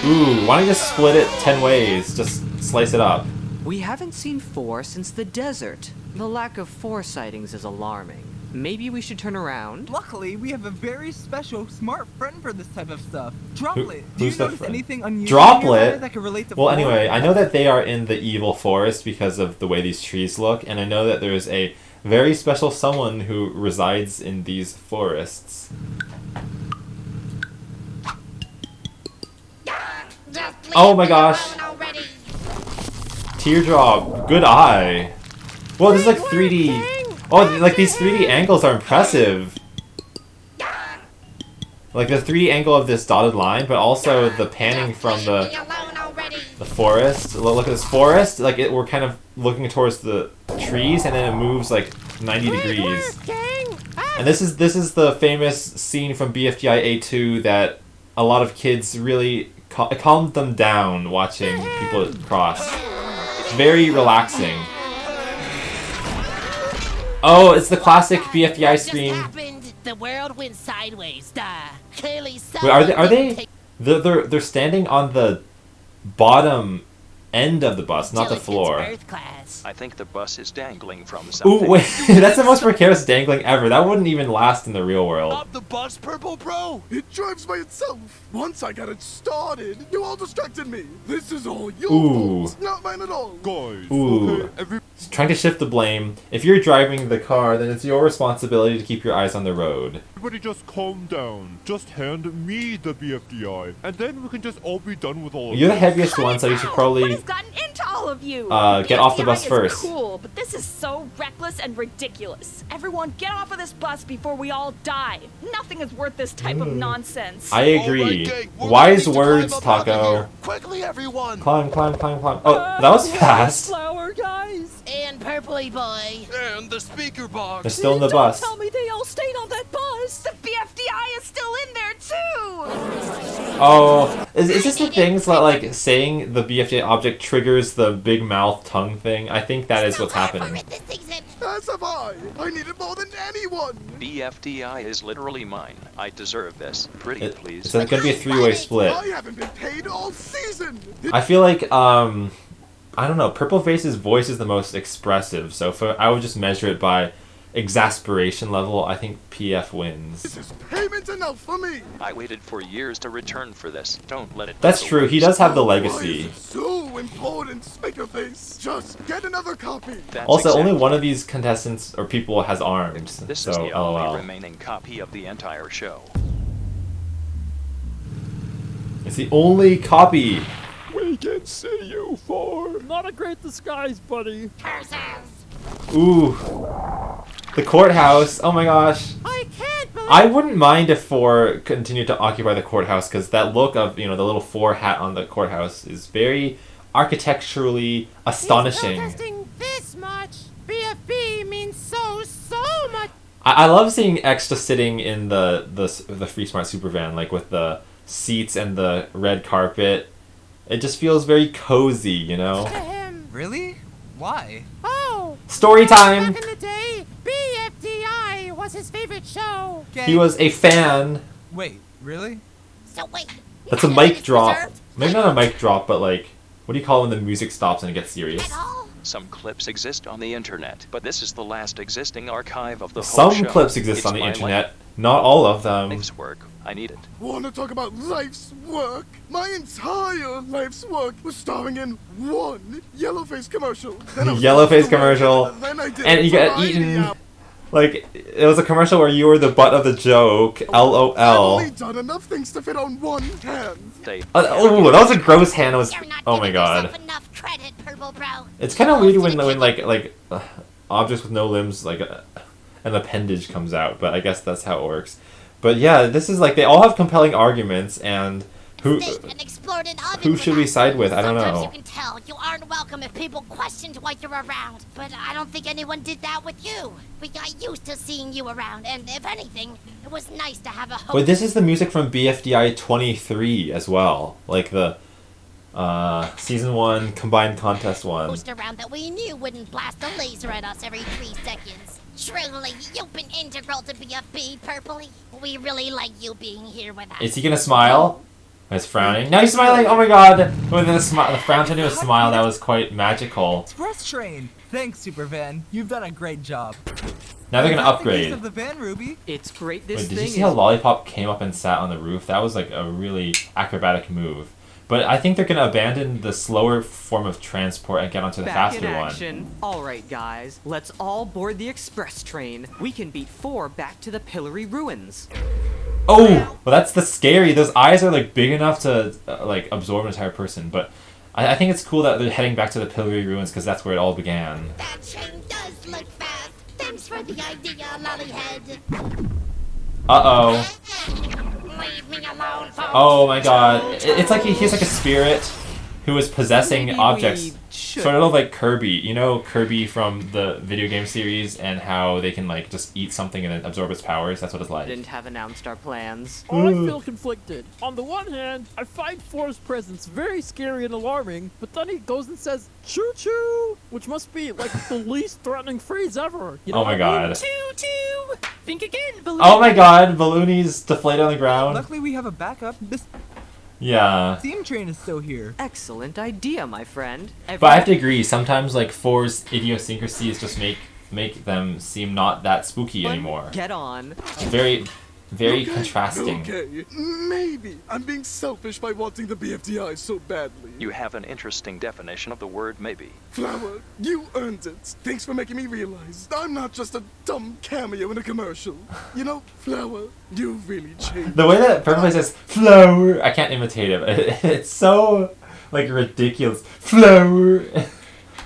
Ooh, why don't you just split it 10 ways? Just slice it up. We haven't seen 4 since the desert. The lack of 4 sightings is alarming. Maybe we should turn around? Luckily, we have a very special, smart friend for this type of stuff. Droplet. Who's Do you that notice friend? anything unusual Droplet? nearby that could relate to Well, Ford? anyway, I know that they are in the evil forest because of the way these trees look, and I know that there is a very special someone who resides in these forests. Oh my gosh! Teardrop, good eye. Whoa, this is like 3D. Oh, like these 3D angles are impressive. Like the 3D angle of this dotted line, but also the panning from the forest. Look at this forest. Like we're kind of looking towards the trees, and then it moves like 90 degrees. And this is the famous scene from BFDI A2 that a lot of kids really calmed them down watching people cross. It's very relaxing. Oh, it's the classic BFDI scream. Happened. The world went sideways. Clearly, Wait, are they? They're standing on the bottom end of the bus, not the floor. I think the bus is dangling from something. Ooh, wait, that's the most precarious dangling ever. That wouldn't even last in the real world. Stop the bus, Purple Bro. It drives by itself. Once I got it started, you all distracted me. This is all your Ooh. fault, not mine at all. Guys, Ooh. okay, Trying to shift the blame. If you're driving the car, then it's your responsibility to keep your eyes on the road. everybody just calm down. Just hand me the BFDI, and then we can just all be done with all of You're the this. heaviest one, so you should probably What has gotten into all of you? get off the BFDI bus is first. Cool, but this is so reckless and ridiculous. Everyone, get off of this bus before we all die. Nothing is worth this type of nonsense. I agree. Wise words, Taco. Quickly, everyone. Climb, climb, climb, climb. Oh, that was fast. Flower guys. And Purpley Boy. And the speaker box. They're still in the bus. Tell me they all stayed on that bus. The BFDI is still in there too. Oh, is this the things that like saying the BFDI object triggers the big mouth tongue thing? I think that is what's happening. As have I. I need it more than anyone. BFDI is literally mine. I deserve this. Pretty, please. So it's gonna be a 3-way split. I haven't been paid all season. I feel like I don't know. Purple Face's voice is the most expressive, so I would just measure it by exasperation level, I think PF wins. This is payment enough for me. I waited for years to return for this. Don't let it. That's true. He does have the legacy. So important, Spakerface. Just get another copy. Also, only one of these contestants or people has arms. This so is the LOL. only remaining copy of the entire show. It's the only copy. We can see you for. Not a great disguise, buddy. Ooh. The courthouse. Oh my gosh. I can't believe I wouldn't mind if 4 continued to occupy the courthouse, because that look of, the little 4 hat on the courthouse is very architecturally astonishing. protesting this much. BFB means so much. I love seeing X just sitting in the Free Smart Super Van, like with the seats and the red carpet. It just feels very cozy, you know? Really? Why? Oh! Story time! Back in the day, BFDI was his favorite show. He was a fan. Wait, really? So wait. That's a mic drop. Maybe not a mic drop, but like, what do you call it when the music stops and it gets serious? Some clips exist on the internet, but this is the last existing archive of the whole show. Some clips exist It's on the my internet, not all of them. life's work. I need it. Want to talk about life's work? My entire life's work was starring in one Yellowface commercial. Then I was Yellowface lost away, commercial, then I did and you got variety eaten. hour. Like, it was a commercial where you were the butt of the joke. I've LOL. only done enough things to fit on one hand. Oh, that was a gross hand. It was. Oh my god. Enough credit, Purple Bro. It's kind of weird when like objects with no limbs, like an appendage comes out. But I guess that's how it works. But yeah, this is like they all have compelling arguments, and who should we side with? I don't Sometimes you know. can tell you aren't welcome if people questioned why you're around. But I don't think anyone did that with you. We got used to seeing you around, and if anything, it was nice to have a hope. But this is the music from BFDI 23 as well, like the season 1 combined contest one. Host around that we knew wouldn't blast a laser at us every 3 seconds. Truly, you've been integral to BFB, Purpley. We really like you being here with us. Is he gonna smile? He's frowning. Now he's smiling. Oh my god! With the frown turned into a smile. That was quite magical. Express train. Thanks, Supervan. You've done a great job. Now they're gonna That's the case upgrade. of the van, Ruby. It's great. Wait, did you see how Lollipop came up and sat on the roof? That was like a really acrobatic move. But I think they're gonna abandon the slower form of transport and get onto the Back faster in one. action. All right, guys, let's all board the express train. We can beat 4 back to the Pillory Ruins. Oh, well, that's the scary. Those eyes are like big enough to like absorb an entire person. But I think it's cool that they're heading back to the Pillory Ruins because that's where it all began. That train does look fast. Thanks for the idea, Lollyhead. Uh-oh. Leave me alone, folks. Oh my god. It's like he's like a spirit who is possessing Maybe objects. we should. Sort of like Kirby. You know Kirby from the video game series and how they can like just eat something and then absorb its powers? That's what it's like. Didn't have announced our plans. Oh, I feel conflicted. On the one hand, I find 4's presence very scary and alarming, but then he goes and says, choo-choo, which must be like the least threatening phrase ever. You know Oh my what I mean? god. Choo-choo! Think again, Balloon. Oh my god, Balloonies deflated on the ground. Luckily, we have a backup. This Yeah. steam train is still here. Excellent idea, my friend. But I have to agree, sometimes like 4's idiosyncrasies just make them seem not that spooky anymore. Get on. Very contrasting. Okay, maybe I'm being selfish by wanting the BFDI so badly. You have an interesting definition of the word maybe. Flower, you earned it. Thanks for making me realize I'm not just a dumb cameo in a commercial. You know, Flower, you really changed. The way that Purple says flower, I can't imitate it. It's so like ridiculous. Flower.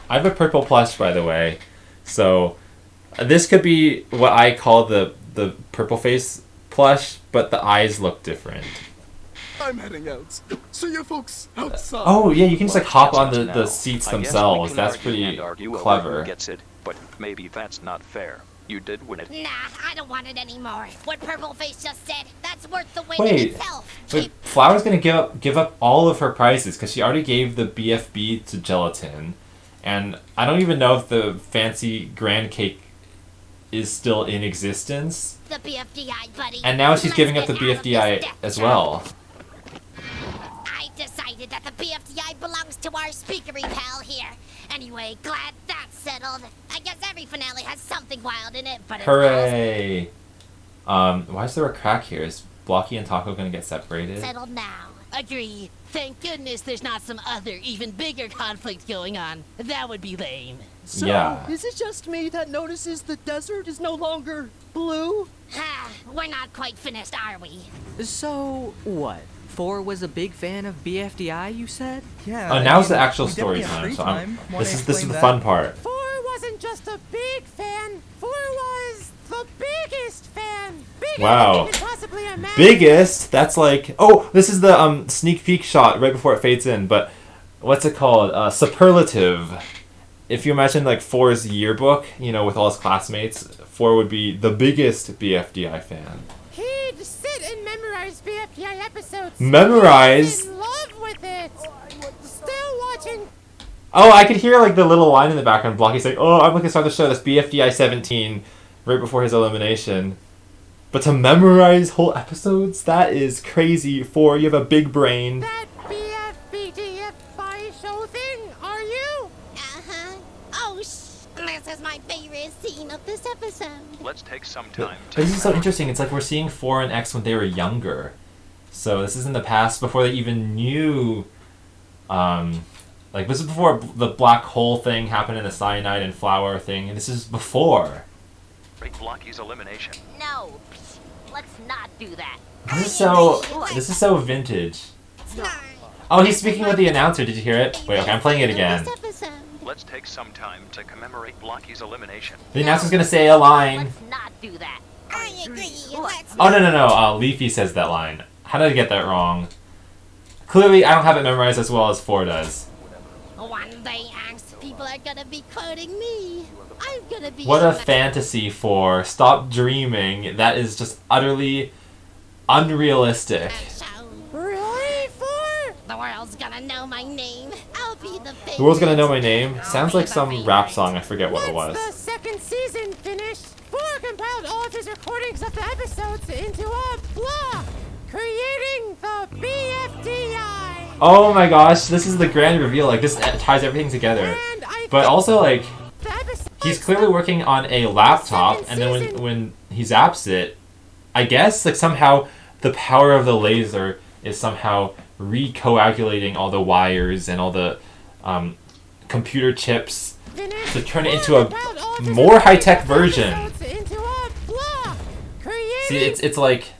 I have a purple plush, by the way, so this could be what I call the purple face plush, but the eyes look different. I'm heading out. See you folks outside. Oh yeah, you can just like hop on Now, the seats I guess we themselves. can That's argue pretty and argue over clever. Who gets it, but maybe that's not fair. You did win it. Nah, I don't want it anymore. What Purple Face just said, that's worth the win Wait, in itself. but Flower's gonna give up all of her prizes because she already gave the BFB to Gelatin, and I don't even know if the fancy grand cake is still in existence. The BFDI, buddy. And now she's Let's giving up the get out of this BFDI death as trap. well. I decided that the BFDI belongs to our speakery pal here, Anyway, glad that's settled. I guess every finale has something wild in it, but Hooray! Why is there a crack here? Is Blocky and Taco gonna get separated? settled now. Agree. Thank goodness there's not some other, even bigger conflict going on. That would be lame. So, Yeah. is it just me that notices the desert is no longer blue? Ha, we're not quite finished, are we? So, what? 4 was a big fan of BFDI, you said? Yeah. Oh, now's the actual story time. So this is the fun part. 4 wasn't just a big fan. 4 was the biggest fan. Bigger Wow. than you could possibly imagine. Biggest? That's like, oh, this is the sneak peek shot right before it fades in. But what's it called? Superlative. If you imagine like 4's yearbook, you know, with all his classmates, 4 would be the biggest BFDI fan. He'd sit and memorize BFDI episodes. Memorize? He's in love with it. Still watching. Oh, I could hear like the little line in the background. Blocky saying, "Oh, I'm looking to start the show. That's BFDI 17, right before his elimination." But to memorize whole episodes, that is crazy. 4, you have a big brain. That BFBDFI show thing, are you? Uh-huh. Oh, this is my favorite scene of this episode. Let's take some time But this is so interesting. It's like we're seeing 4 and X when they were younger. So this is in the past before they even knew. Like this is before the black hole thing happened in the cyanide and flower thing. And this is before. Rate Blocky's elimination. No, let's not do that. This is so vintage. Oh, he's speaking with the announcer. Did you hear it? Wait, okay, I'm playing it again. Let's take some time to commemorate Blocky's elimination. The announcer's gonna say a line. Let's not do that. I agree. Let's Oh no! Leafy says that line. How did I get that wrong? Clearly, I don't have it memorized as well as 4 does. One day, Angst, people are gonna be quoting me. I'm gonna be. What a fantasy 4. Stop dreaming. That is just utterly unrealistic. Really, 4? The world's gonna know my name. I'll be the The world's gonna know my name. Sounds like some rap song. I forget what it was. The second season finished, 4 compiled all of his recordings of the episodes into a block, creating the BFDI. Oh my gosh, this is the grand reveal. Like, this ties everything together. But also, like, he's clearly working on a laptop, and then when he zaps it, I guess, like, somehow the power of the laser is somehow recoagulating all the wires and all the computer chips to turn it into a more high-tech version. See, it's like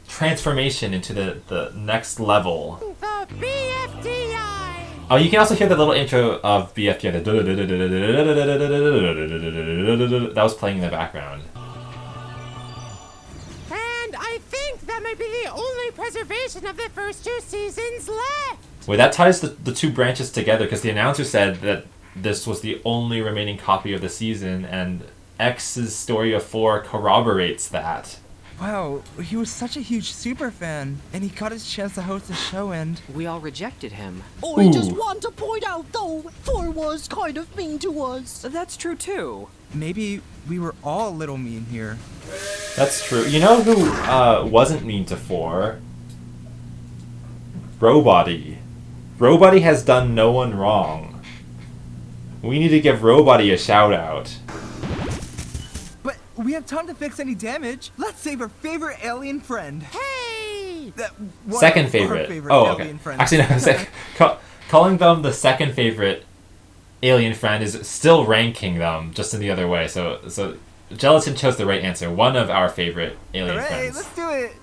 transformation into the next level. The BFDI. Oh, you can also hear the little intro of BFDI. That was playing in the background. And I think that might be the only preservation of the first 2 seasons left. Wait, that ties the 2 branches together because the announcer said that this was the only remaining copy of the season, and X's story of 4 corroborates that. Wow, he was such a huge super fan, and he got his chance to host the show, and we all rejected him. I just want to point out, though, 4 was kind of mean to us. That's true, too. Maybe we were all a little mean here. That's true. You know who wasn't mean to 4? Robody. Robody has done no one wrong. We need to give Robody a shout out. But we have time to fix any damage. Let's save our favorite alien friend. Hey! Second favorite. Oh, okay. Actually, no. Calling them the second favorite alien friend is still ranking them, just in the other way. So Gelatin chose the right answer. One of our favorite alien friends. Let's do it.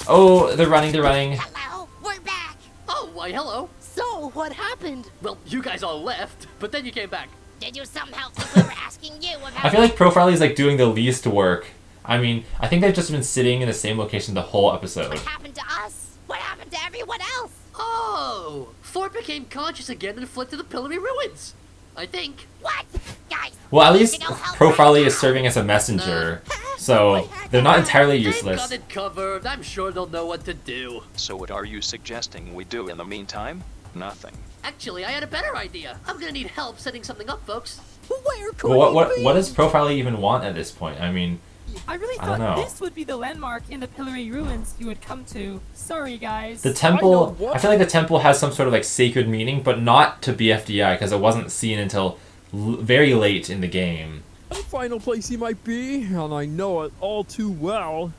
Oh, they're running. Hello, we're back. Oh, why hello. So, what happened? Well, you guys all left, but then you came back. Did you somehow think we were asking you about... I feel like Profile is like doing the least work. I mean, I think they've just been sitting in the same location the whole episode. What happened to us? What happened to everyone else? Oh, 4 became conscious again and fled to the Pillory Ruins. I think. What? Guys, Well, at least Profile is serving as a messenger, so they're not entirely they've useless. got it covered. I'm sure they'll know what to do. So what are you suggesting we do in the meantime? Nothing. Actually, I had a better idea. I'm gonna need help setting something up, folks. Where could Well, what does Profile even want at this point? I mean, I really I don't thought know. this would be the landmark in the Pillory Ruins you would come to. Sorry, guys. The temple, I feel like the temple has some sort of like sacred meaning, but not to BFDI because it wasn't seen until very late in the game. The final place he might be, and I know it all too well.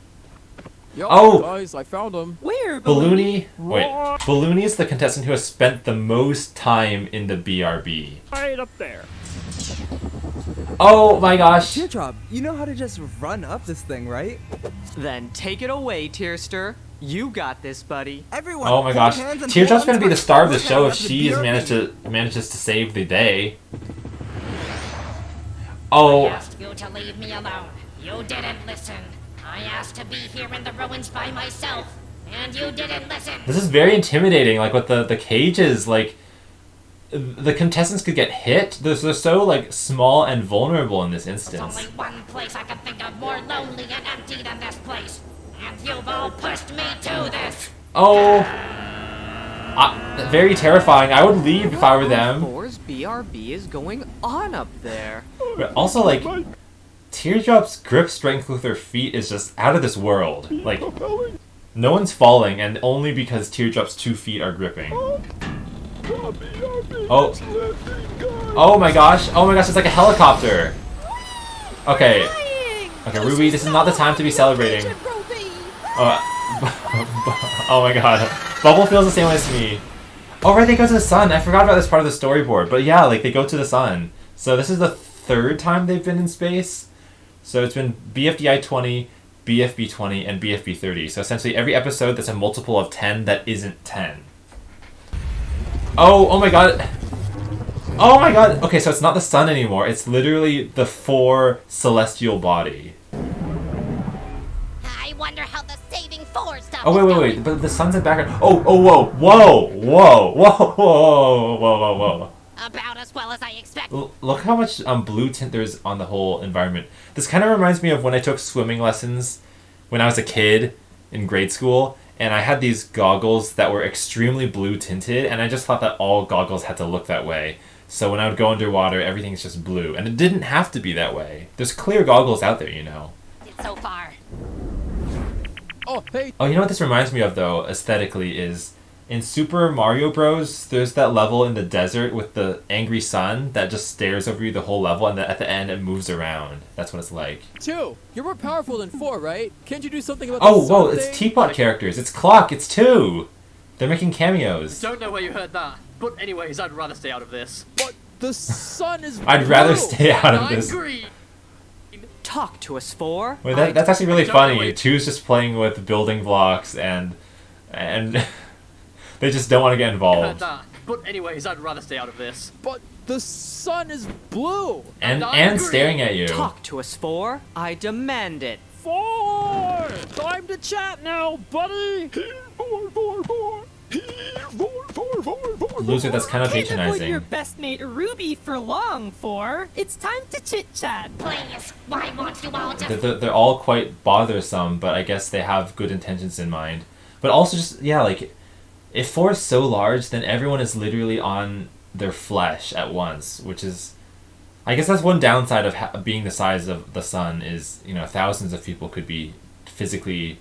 Yo, Oh! guys, I found him. Where, Balloony? Wait, Balloony is the contestant who has spent the most time in the BRB. Right up there. Oh my gosh! Teardrop, you know how to just run up this thing, right? Then take it away, Tearster. You got this, buddy. Everyone, Oh my gosh, Teardrop's gonna be the star of the show if she manages to save the day. Oh. I asked you to leave me alone. You didn't listen. I asked to be here in the ruins by myself, and you didn't listen. This is very intimidating, like with the cages, like the contestants could get hit. They're so like small and vulnerable in this There's instance. only one place I can think of more lonely and empty than this place, and you've all pushed me to this. Oh, very terrifying. I would leave if I were them. 4's BRB is going on up there. But also, like, Teardrop's grip strength with her feet is just out of this world. Like, no one's falling, and only because Teardrop's 2 feet are gripping. Oh. Oh my gosh. Oh my gosh, it's like a helicopter. Okay. Okay, Ruby, this is not the time to be celebrating. Oh my god. Bubble feels the same way as me. Oh, right, they go to the sun. I forgot about this part of the storyboard. But yeah, like, they go to the sun. So this is the 3rd time they've been in space. So it's been BFDI 20, BFB 20, and BFB 30. So essentially every episode that's a multiple of 10 that isn't 10. Oh my god. Oh my god. Okay, so it's not the sun anymore. It's literally the 4 celestial body. I wonder how the saving force stuff. Oh wait. But the sun's in the background. Oh whoa. About as well as I expect. Look how much blue tint there is on the whole environment. This kind of reminds me of when I took swimming lessons when I was a kid in grade school, and I had these goggles that were extremely blue tinted, and I just thought that all goggles had to look that way. So when I would go underwater, everything's just blue, and it didn't have to be that way. There's clear goggles out there, you know. So far. Oh, hey. Oh, you know what this reminds me of, though, aesthetically, is in Super Mario Bros., there's that level in the desert with the angry sun that just stares over you the whole level, and at the end it moves around. That's what it's like. 2, you're more powerful than 4, right? Can't you do something about Oh, the whoa, sun it's thing? Teapot characters. It's Clock. It's 2. They're making cameos. Don't know where you heard that, but anyways, I'd rather stay out of this. But the sun is I'd rather blue. stay out of this. Talk to us, 4. Wait, that's actually really funny. 2's just playing with building blocks and they just don't want to get Heard involved. that, but anyways, I'd rather stay out of this. But the sun is blue. And staring at you. Talk to us, 4. I demand it. 4! Time to chat now, buddy! Loser, that's kind of Can't avoid patronizing. your best mate Ruby for long, 4. It's time to chit-chat. Please, why won't you all just... They're all quite bothersome, but I guess they have good intentions in mind. But also just, yeah, like, if 4 is so large, then everyone is literally on their flesh at once, which is... I guess that's one downside of being the size of the sun is, you know, thousands of people could be physically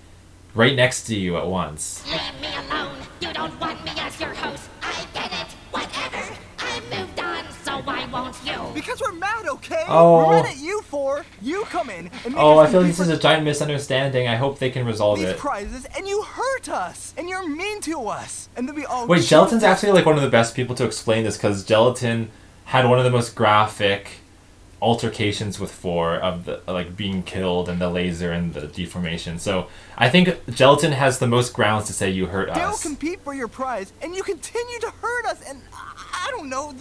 right next to you at once. Leave me alone. You don't want me as your host. I get it. Whatever. I moved on, so why won't you? Because we're mad, okay? Oh. We're mad at you 4. You come in and make Oh, us I feel like compete this is a giant misunderstanding. I hope they can resolve these it. prizes, and you hurt us, and you're mean to us, and then we all. Wait, choose Gelatin's this- actually like one of the best people to explain this because Gelatin had one of the most graphic altercations with 4 of the like being killed and the laser and the deformation. So I think Gelatin has the most grounds to say you hurt They'll us. compete for your prize, and you continue to hurt us, and I don't know,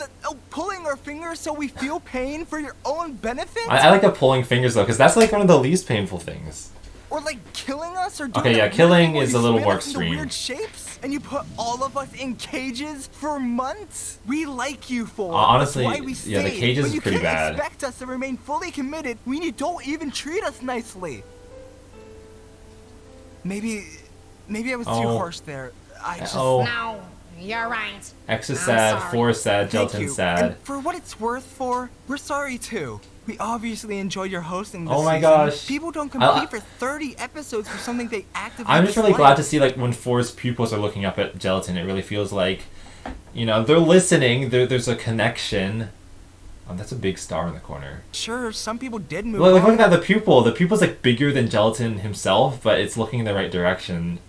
pulling our fingers so we feel pain for your own benefit? I like the pulling fingers though because that's like one of the least painful things. Or like killing us, or doing Okay, yeah, that killing weird thing where is you a little spin more us into extreme. Weird shapes, and you put all of us in cages for months. We like you 4. Honestly, That's why we yeah, the stayed. cages But is you pretty can't bad. expect us to remain fully committed when you don't even treat us nicely. Maybe I was too Oh. harsh there. I just. Oh. No, you're right. X is I'm sad, sorry. 4 is sad, Thank Gelatin's you. sad. And for what it's worth, 4, we're sorry too. We obviously enjoyed your hosting this Oh my season. gosh. People don't compete for 30 episodes for something they actively I'm just really dislike. glad to see like when 4's pupils are looking up at Gelatin. It really feels like, you know, they're listening. There's a connection. Oh, that's a big star in the corner. Sure, some people did move Look, on. look at that, the pupil. The pupil's like bigger than Gelatin himself, but it's looking in the right direction.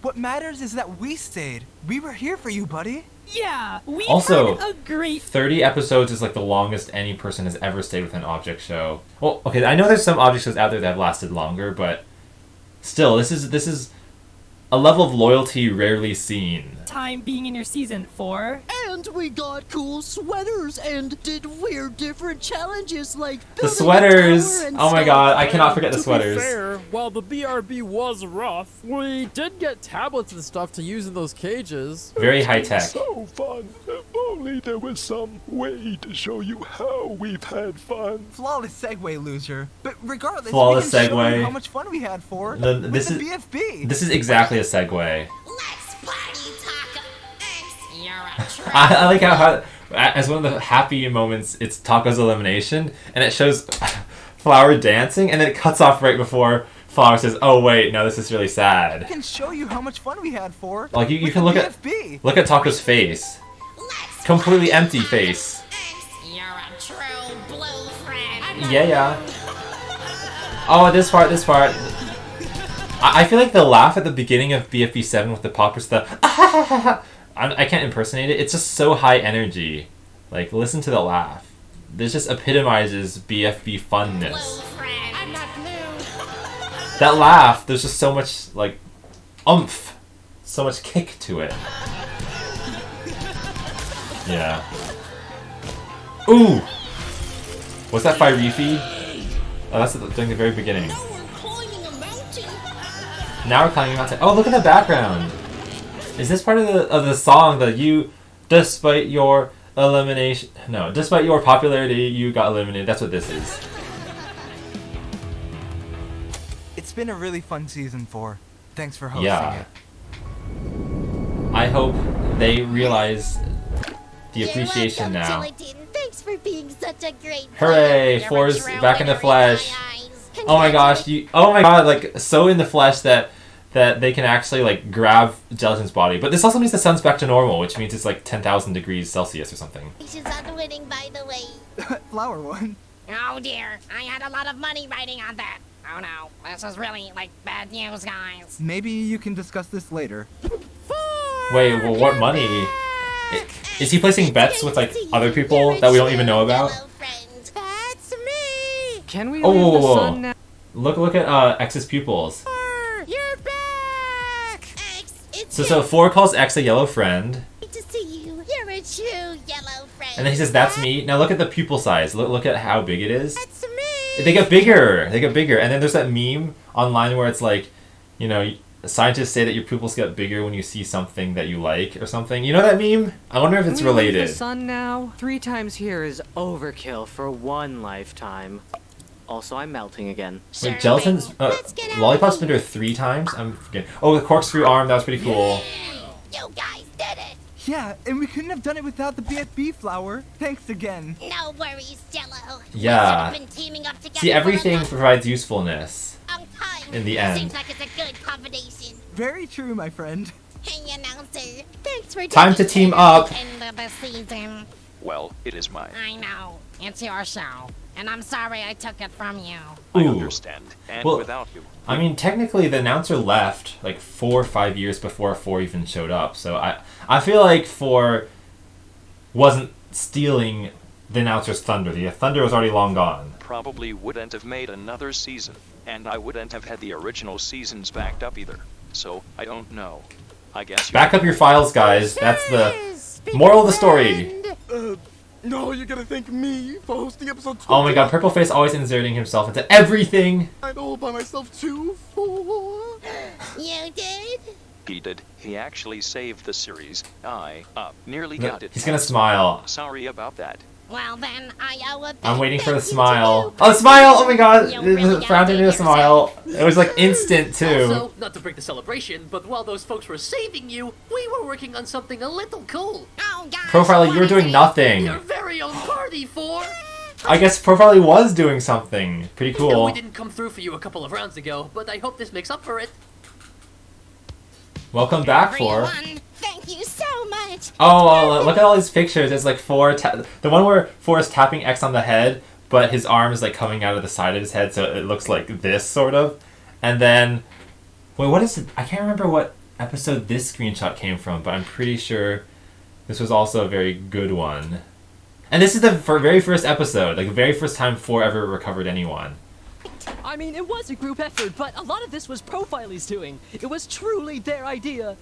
What matters is that we stayed. We were here for you, buddy. Yeah, we've Also, had a great 30 episodes is like the longest any person has ever stayed with an object show. Well, okay, I know there's some object shows out there that have lasted longer, but still, this is a level of loyalty rarely seen. time being in your season 4. And we got cool sweaters and did weird different challenges like The building a sweaters! tower and Oh my stuff. god, I cannot forget the To sweaters. be fair, while the BRB was rough, we did get tablets and stuff to use in those cages. Very high tech. So fun. If only there was some way to show you how we've had fun. Flawless segue, loser. But regardless, Flawless we can show segue. you how much fun we had for This with is the BFB. This is exactly a segue. Let's party, Taco. You're a true. I like how as one of the happy moments, it's Taco's elimination, and it shows Flower dancing, and then it cuts off right before Flower says, "Oh wait, no, this is really We sad." can show you how much fun we had for Like you with can the look BFB. at Taco's face, completely empty face. You're a true blue friend. Yeah. Oh, this part. I feel like the laugh at the beginning of BFB 7 with the poppers, I can't impersonate it. It's just so high energy. Like, listen to the laugh. This just epitomizes BFB funness. I'm not blue. That laugh, there's just so much, like, oomph. So much kick to it. Yeah. Ooh! What's that fiery feed? Oh, that's during the very beginning. Now we're climbing a mountain. Oh, look at the background! Is this part of the song that you, despite your elimination... No, despite your popularity, you got eliminated. That's what this is. It's been a really fun season 4. Thanks for hosting Yeah. it. I hope they realize the appreciation You're welcome, now. Gelatin. Thanks for being such a great Hooray! player. Four's You're a back in the true flesh. Oh my gosh! Oh my god! Like so in the flesh that they can actually like grab Gelatin's body. But this also means the sun's back to normal, which means it's like 10,000 degrees Celsius or something. Congratulations on winning, by the way. Flower won. Oh dear, I had a lot of money riding on that. Oh no, this is really like bad news, guys. Maybe you can discuss this later. Wait, well, what money? Is he placing bets with like other people that we don't even know about? That's me. Can we Oh, leave whoa, the whoa, sun whoa. now? Look at X's pupils. You're back. So 4 calls X a yellow friend, Great to see you. You're a true yellow friend. and then he says, "That's me." Now look at the pupil size. Look at how big it is. That's me. They get bigger. And then there's that meme online where it's like, you know, scientists say that your pupils get bigger when you see something that you like or something. You know that meme? I wonder if it's Can we leave related. the sun now? 3 times here is overkill for one lifetime. Also, I'm melting again. Wait, Gelatin's Lollipop's been here 3 times? I'm forgetting. Oh, the corkscrew arm, that was pretty cool. You guys did it. Yeah, and we couldn't have done it without the BFB Flower. Thanks again. No worries, Jello. Yeah. We should have been teaming up together See, for a everything long provides usefulness time. in the end. Seems like it's a good combination. Very true, my friend. Hey, announcer. Thanks for Time to taking team up. End of the season. Well, it is mine. I know, it's your show, and I'm sorry I took it from you. I Ooh. understand. And Well, without you. I mean, technically, the announcer left like 4 or 5 years before 4 even showed up. So I feel like 4 wasn't stealing the announcer's thunder. The thunder was already long gone. Probably wouldn't have made another season. And I wouldn't have had the original seasons backed up either. So, I don't know. I guess you... Back up your files, guys. That's the moral of the story. No, you gotta thank me for hosting episode 20. Oh my god, Purpleface always inserting himself into everything. I'm all by myself too. You did? He did. He actually saved the series. I nearly got it. He's gonna smile. Sorry about that. Well then, I owe a big I'm waiting for the thank you smile. to Oh, smile! Oh my god! You really The fountain gotta a smile. It was like instant too. Also, not to break the celebration, but while those folks were saving you, we were working on something a little cool. Oh, guys, Profiler, you were doing nothing. Your very own party for... I guess Profiling was doing something. Pretty I know cool. we didn't come through for you a couple of rounds ago, but I hope this makes up for it. Welcome back, For. Everyone, thank you so much. Oh, look at all these pictures. There's like the one where For is tapping X on the head, but his arm is like coming out of the side of his head, so it looks like this sort of. And then, wait, what is it? I can't remember what episode this screenshot came from, but I'm pretty sure this was also a very good one. And this is the very first episode, like the very first time For ever recovered anyone. I mean, it was a group effort, but a lot of this was Profily's doing. It was truly their idea.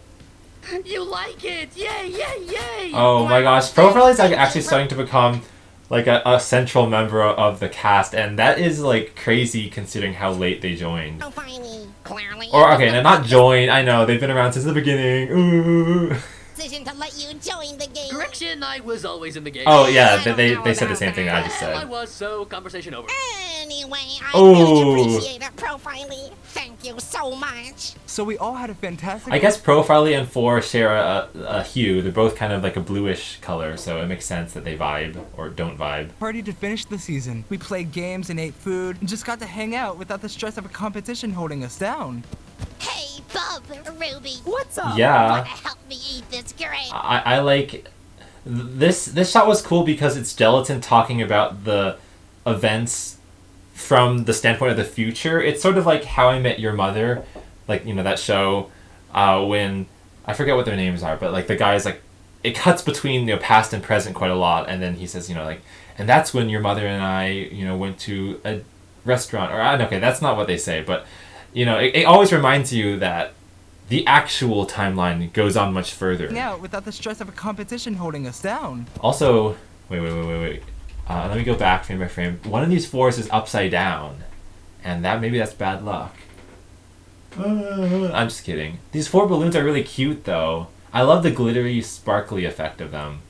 You like it! Yay, yay, yay! Oh my gosh, Profile is like actually starting to become like a central member of the cast, and that is like crazy considering how late they joined. Clearly. Or okay, no, not join. I know they've been around since the beginning. Ooh. Decision to let you join the game. Correction, I was always in the game. Oh yeah, they said the same thing that I just Well, I said. was, so conversation over. Anyway, I Ooh. really appreciate it, Profiling. Thank you so much. So we all had a fantastic... I guess Profile and For share a hue. They're both kind of like a bluish color, so it makes sense that they vibe or don't vibe. Party to finish the season. We played games and ate food and just got to hang out without the stress of a competition holding us down. Hey, Bub, Ruby. What's up? Yeah. Wanna help me eat this grape? I like this shot was cool because it's Gelatin talking about the events from the standpoint of the future. It's sort of like How I Met Your Mother, like, you know, that show when I forget what their names are, but like the guys, like, it cuts between, you know, past and present quite a lot, and then he says, you know, like, and that's when your mother and I, you know, went to a restaurant, or okay, that's not what they say, but you know, it always reminds you that the actual timeline goes on much further. Hang out without the stress of a competition holding us down. Also, wait. Let me go back frame by frame. One of these fours is upside down, and maybe that's bad luck. I'm just kidding. These 4 balloons are really cute, though. I love the glittery, sparkly effect of them.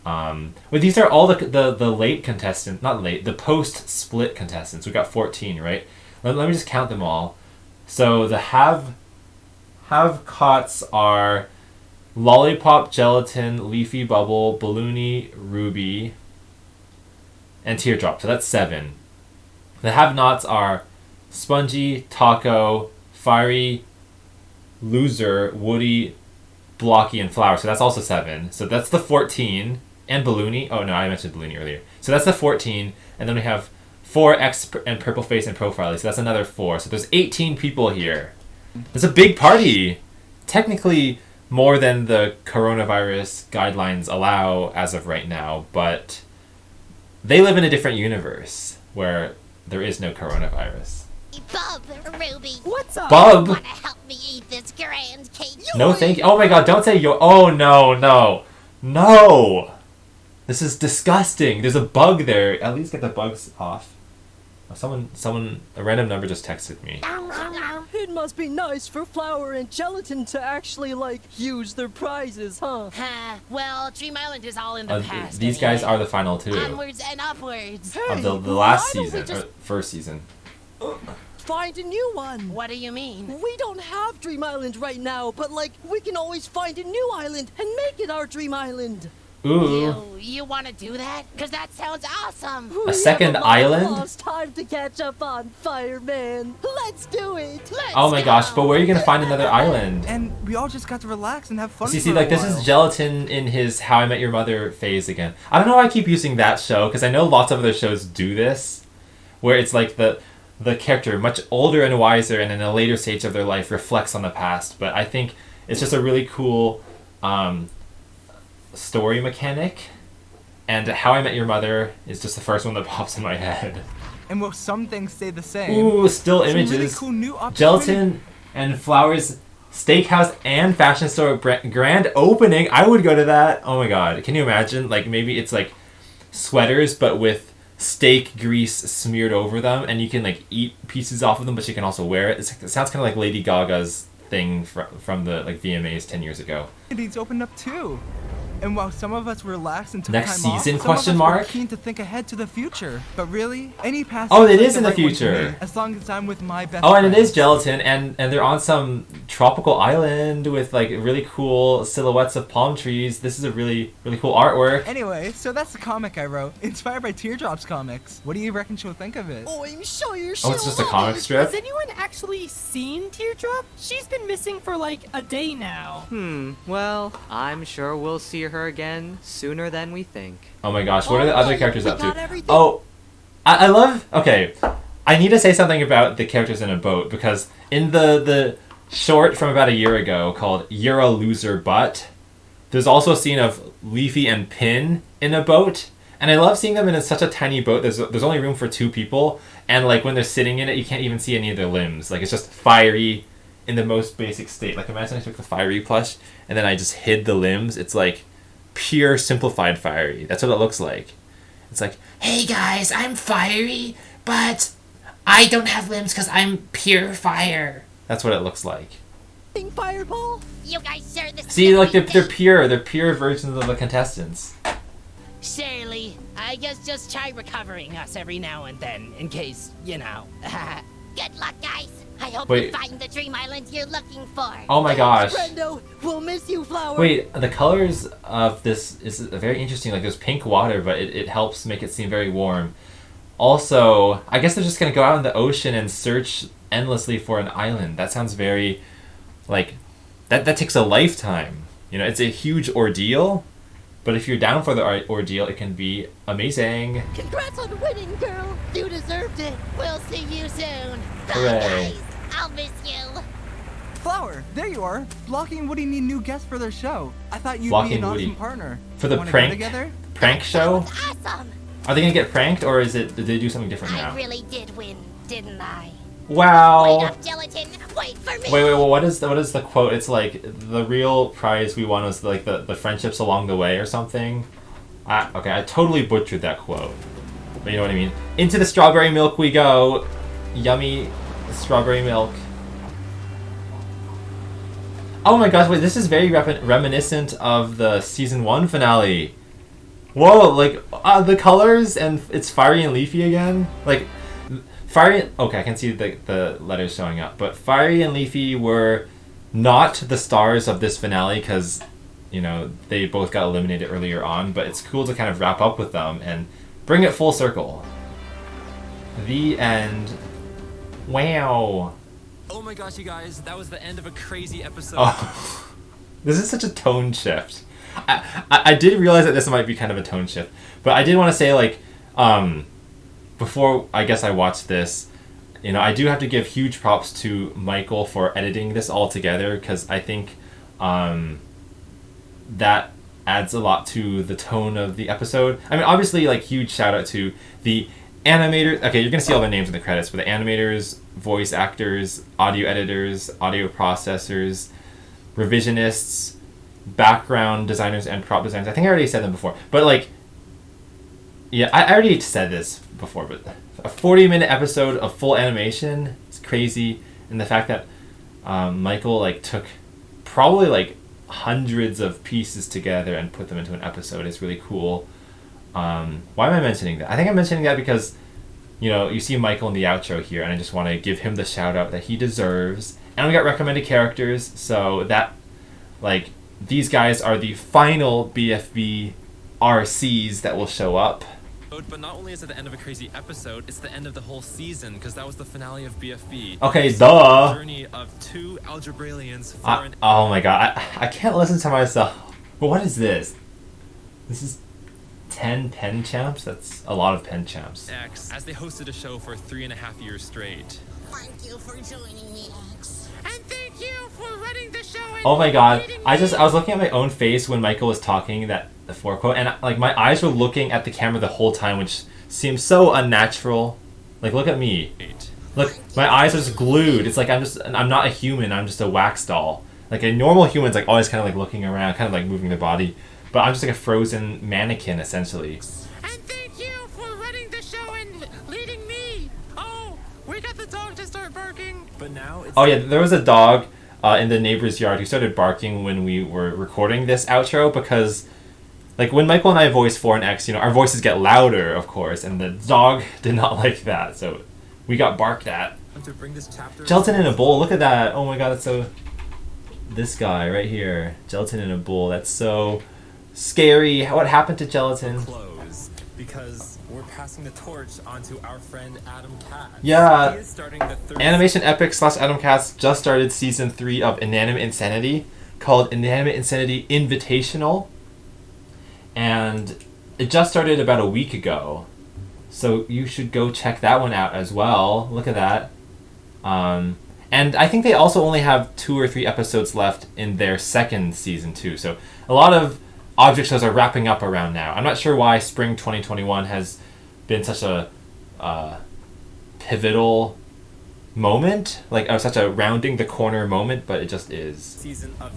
But these are all the late contestants, not late, the post-split contestants. We got 14, right? Let me just count them all. So the have-cots are Lollipop, Gelatin, Leafy Bubble, Balloony, Ruby, and Teardrop. So that's 7. The have-nots are Spongy, Taco, Fiery, Loser, Woody, Blocky, and Flower. So that's also 7. So that's the 14. And Balloony. Oh no, I mentioned Balloony earlier. So that's the 14. And then we have 4 X and Purple Face and Profile. So that's another 4. So there's 18 people here. It's a big party. Technically more than the coronavirus guidelines allow as of right now, but they live in a different universe where there is no coronavirus. Bub, Ruby. What's up? Bub? Wanna help me eat this grand cake? No thank you. Oh my god, don't say yo. Oh no. This is disgusting. There's a bug there. At least get the bugs off. Someone, a random number just texted me. It must be nice for Flower and Gelatin to actually, like, use their prizes, huh? Well, Dream Island is all in the past. These guys are the final 2 Onwards and upwards. of the last season, or first season. Find a new one. What do you mean? We don't have Dream Island right now, but, like, we can always find a new island and make it our Dream Island. Ooh. You want to do that? Because that sounds awesome. A second island? Lost time to catch up on Fireman. Let's do it. Oh my gosh, but where are you going to find another island? And we all just got to relax and have fun See, for like, a this while. is Gelatin in his How I Met Your Mother phase again. I don't know why I keep using that show, because I know lots of other shows do this, where it's like the character, much older and wiser, and in a later stage of their life reflects on the past. But I think it's just a really cool story mechanic, and How I Met Your Mother is just the first one that pops in my head. And will some things stay the same? Ooh, still Some images. really cool new Gelatin and Flowers Steakhouse and Fashion Store grand opening. I would go to that. Oh my god. Can you imagine? Like, maybe it's like sweaters, but with steak grease smeared over them, and you can like eat pieces off of them, but you can also wear it. It sounds kind of like Lady Gaga's thing from the like VMAs 10 years ago. It's opened up too. And while some of us relaxed and took Next time season, off, question some of us mark? were keen to think ahead to the future. But really, any past Oh, it seems is in like the right one to future. me, as long as I'm with my best Oh, and it friends. is Gelatin, and they're on some tropical island with like really cool silhouettes of palm trees. This is a really cool artwork. Anyway, so that's the comic I wrote, inspired by Teardrop's comics. What do you reckon she'll think of it? Oh, I'm sure it's just a comic strip? Has anyone actually seen Teardrop? She's been missing for like a day now. Well, I'm sure we'll see her again sooner than we think. Oh my gosh, what are the other characters up to? Oh, I love... Okay, I need to say something about the characters in a boat, because in the short from about a year ago called You're a Loser But, there's also a scene of Leafy and Pin in a boat, and I love seeing them in such a tiny boat. There's only room for 2 people, and like when they're sitting in it, you can't even see any of their limbs. Like it's just Fiery in the most basic state. Like imagine I took the Fiery plush, and then I just hid the limbs. It's like pure simplified Fiery. That's what it looks like. It's like, hey guys, I'm Fiery, but I don't have limbs because I'm pure fire. That's what it looks like. Fireball? You guys share the See, like they're pure versions of the contestants. Surely, I guess just try recovering us every now and then, in case, you know. Good luck, guys. I hope Wait. you find the dream island you're looking for. Oh my gosh. Brendo, we'll miss you, Flower. Wait, the colors of this is very interesting. Like there's pink water, but it helps make it seem very warm. Also, I guess they're just gonna go out in the ocean and search endlessly for an island. That sounds very, like, that takes a lifetime. You know, it's a huge ordeal. But if you're down for the ordeal, it can be amazing. Congrats on winning, girl. You deserved it. We'll see you soon. Hooray. I'll miss you. Flower, there you are. Blocking and Woody need new guests for their show. I thought you'd Blocking be an Woody. awesome partner. For the Wanna go prank together? show? Awesome. Are they gonna get pranked, or did they do something different now? I really did win, didn't I? Wow. Wait up, Gelatin. Wait for me. Wait, what is the quote? It's like the real prize we won was like the friendships along the way or something. Okay, I totally butchered that quote, but you know what I mean. Into the strawberry milk we go. Yummy strawberry milk. Oh my gosh! Wait, this is very reminiscent of the season 1 finale. Whoa! Like the colors, and it's Fiery and Leafy again. Like. Fiery, okay, I can see the letters showing up, but Fiery and Leafy were not the stars of this finale because, you know, they both got eliminated earlier on, but it's cool to kind of wrap up with them and bring it full circle. The end. Wow. Oh my gosh, you guys, that was the end of a crazy episode. Oh, this is such a tone shift. I did realize that this might be kind of a tone shift, but I did want to say, like, before I guess I watched this, you know, I do have to give huge props to Michael for editing this all together, because I think that adds a lot to the tone of the episode. I mean, obviously, like, huge shout out to the animators. Okay, you're gonna see all their names in the credits, but the animators, voice actors, audio editors, audio processors, revisionists, background designers, and prop designers. I think I already said them before, but like, yeah, I already said this before, but a 40-minute episode of full animation is crazy, and the fact that Michael like took probably like hundreds of pieces together and put them into an episode is really cool. Why am I mentioning that? I think I'm mentioning that because, you know, you see Michael in the outro here, and I just want to give him the shout out that he deserves. And we got recommended characters, so that, like, these guys are the final BFB RCs that will show up. But not only is it the end of a crazy episode, it's the end of the whole season, because that was the finale of BFB. Okay, It's duh. The journey of 2 algebralians for an Oh my god, I can't listen to myself. What is this? This is 10 pen champs? That's a lot of pen champs. X, as they hosted a show for 3.5 years straight. Thank you for joining me, X. And thank you for running the show. And Oh my god, I was looking at my own face when Michael was talking the 4 quote, and like my eyes were looking at the camera the whole time, which seems so unnatural. Like, look at me. Look, my eyes are just glued. It's like I'm not a human, I'm just a wax doll. Like a normal human's like always kind of like looking around, kind of like moving their body, but I'm just like a frozen mannequin essentially. And thank you for running the show and leading me. Oh, we got the dog to start barking. But now it's... Oh yeah, there was a dog in the neighbor's yard who started barking when we were recording this outro, because like when Michael and I voice 4 and X, you know, our voices get louder, of course, and the dog did not like that, so we got barked at. To bring this chapter... Gelatin in a bowl, look at that. Oh my god, that's so this guy right here, gelatin in a bowl. That's so scary. What happened to gelatin? Close, because we're passing the torch onto our friend Adam Katz. Yeah, He is starting the third Animation Epic / Adam Katz just started season 3 of Inanimate Insanity, called Inanimate Insanity Invitational, and it just started about a week ago. So you should go check that one out as well. Look at that. And I think they also only have 2 or 3 episodes left in their second season too. So a lot of object shows are wrapping up around now. I'm not sure why spring 2021 has been such a pivotal moment, like such a rounding the corner moment, but it just is. season of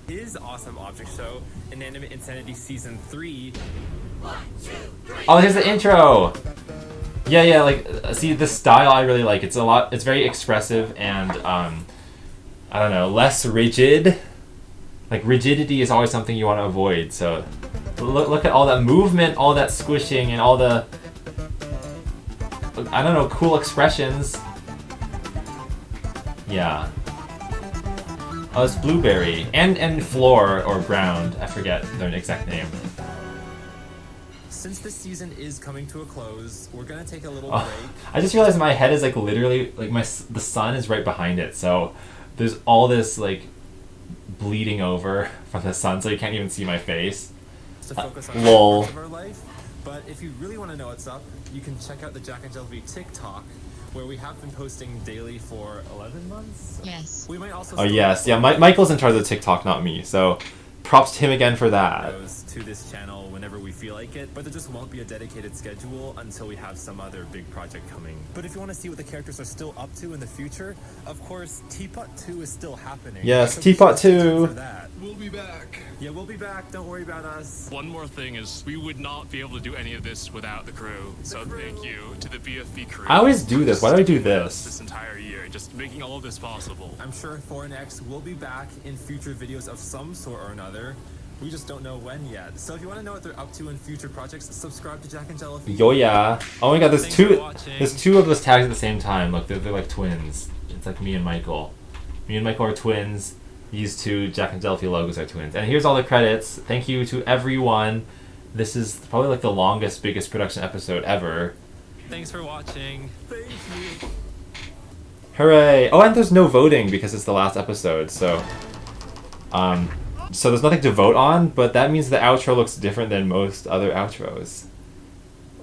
his awesome object show, Inanimate Insanity Season 3. Oh, here's the intro. Yeah, like see the style I really like. It's very expressive and I don't know, less rigid. Like rigidity is always something you want to avoid. So look at all that movement, all that squishing, and all the I don't know, cool expressions. Yeah. Oh, it's blueberry and floor or ground. I forget their exact name. Since this season is coming to a close, we're gonna take a little Oh, break. I just realized my head is like literally like the sun is right behind it, so there's all this like bleeding over from the sun, so you can't even see my face. To focus on lol. parts of our life. But if you really want to know what's up, you can check out the Jack and Jill TikTok, where we have been posting daily for 11 months. Yes. We might also. Oh yes, yeah. Michael's in charge of TikTok, not me. So props to him again for that. Goes to this channel whenever we feel like it, but there just won't be a dedicated schedule until we have some other big project coming. But if you want to see what the characters are still up to in the future, of course, Teapot 2 is still happening. Yes, So Teapot stay tuned 2. for that. We'll be back. Yeah, we'll be back. Don't worry about us. One more thing is, we would not be able to do any of this without the crew. So thank you to the BFB crew. I always do this. Why do I do this? This entire year, just making all of this possible. I'm sure 4NX will be back in future videos of some sort or another. We just don't know when yet. So if you want to know what they're up to in future projects, subscribe to Jack and Jill. Yo yeah. Oh my god, there's Thanks for two. watching. There's 2 of us tagged at the same time. Look, they're like twins. It's like me and Michael. Me and Michael are twins. These 2 Jack and Jill logos are twins. And here's all the credits. Thank you to everyone. This is probably like the longest, biggest production episode ever. Thanks for watching. Thank you. Hooray! Oh, and there's no voting because it's the last episode, so so there's nothing to vote on, but that means the outro looks different than most other outros.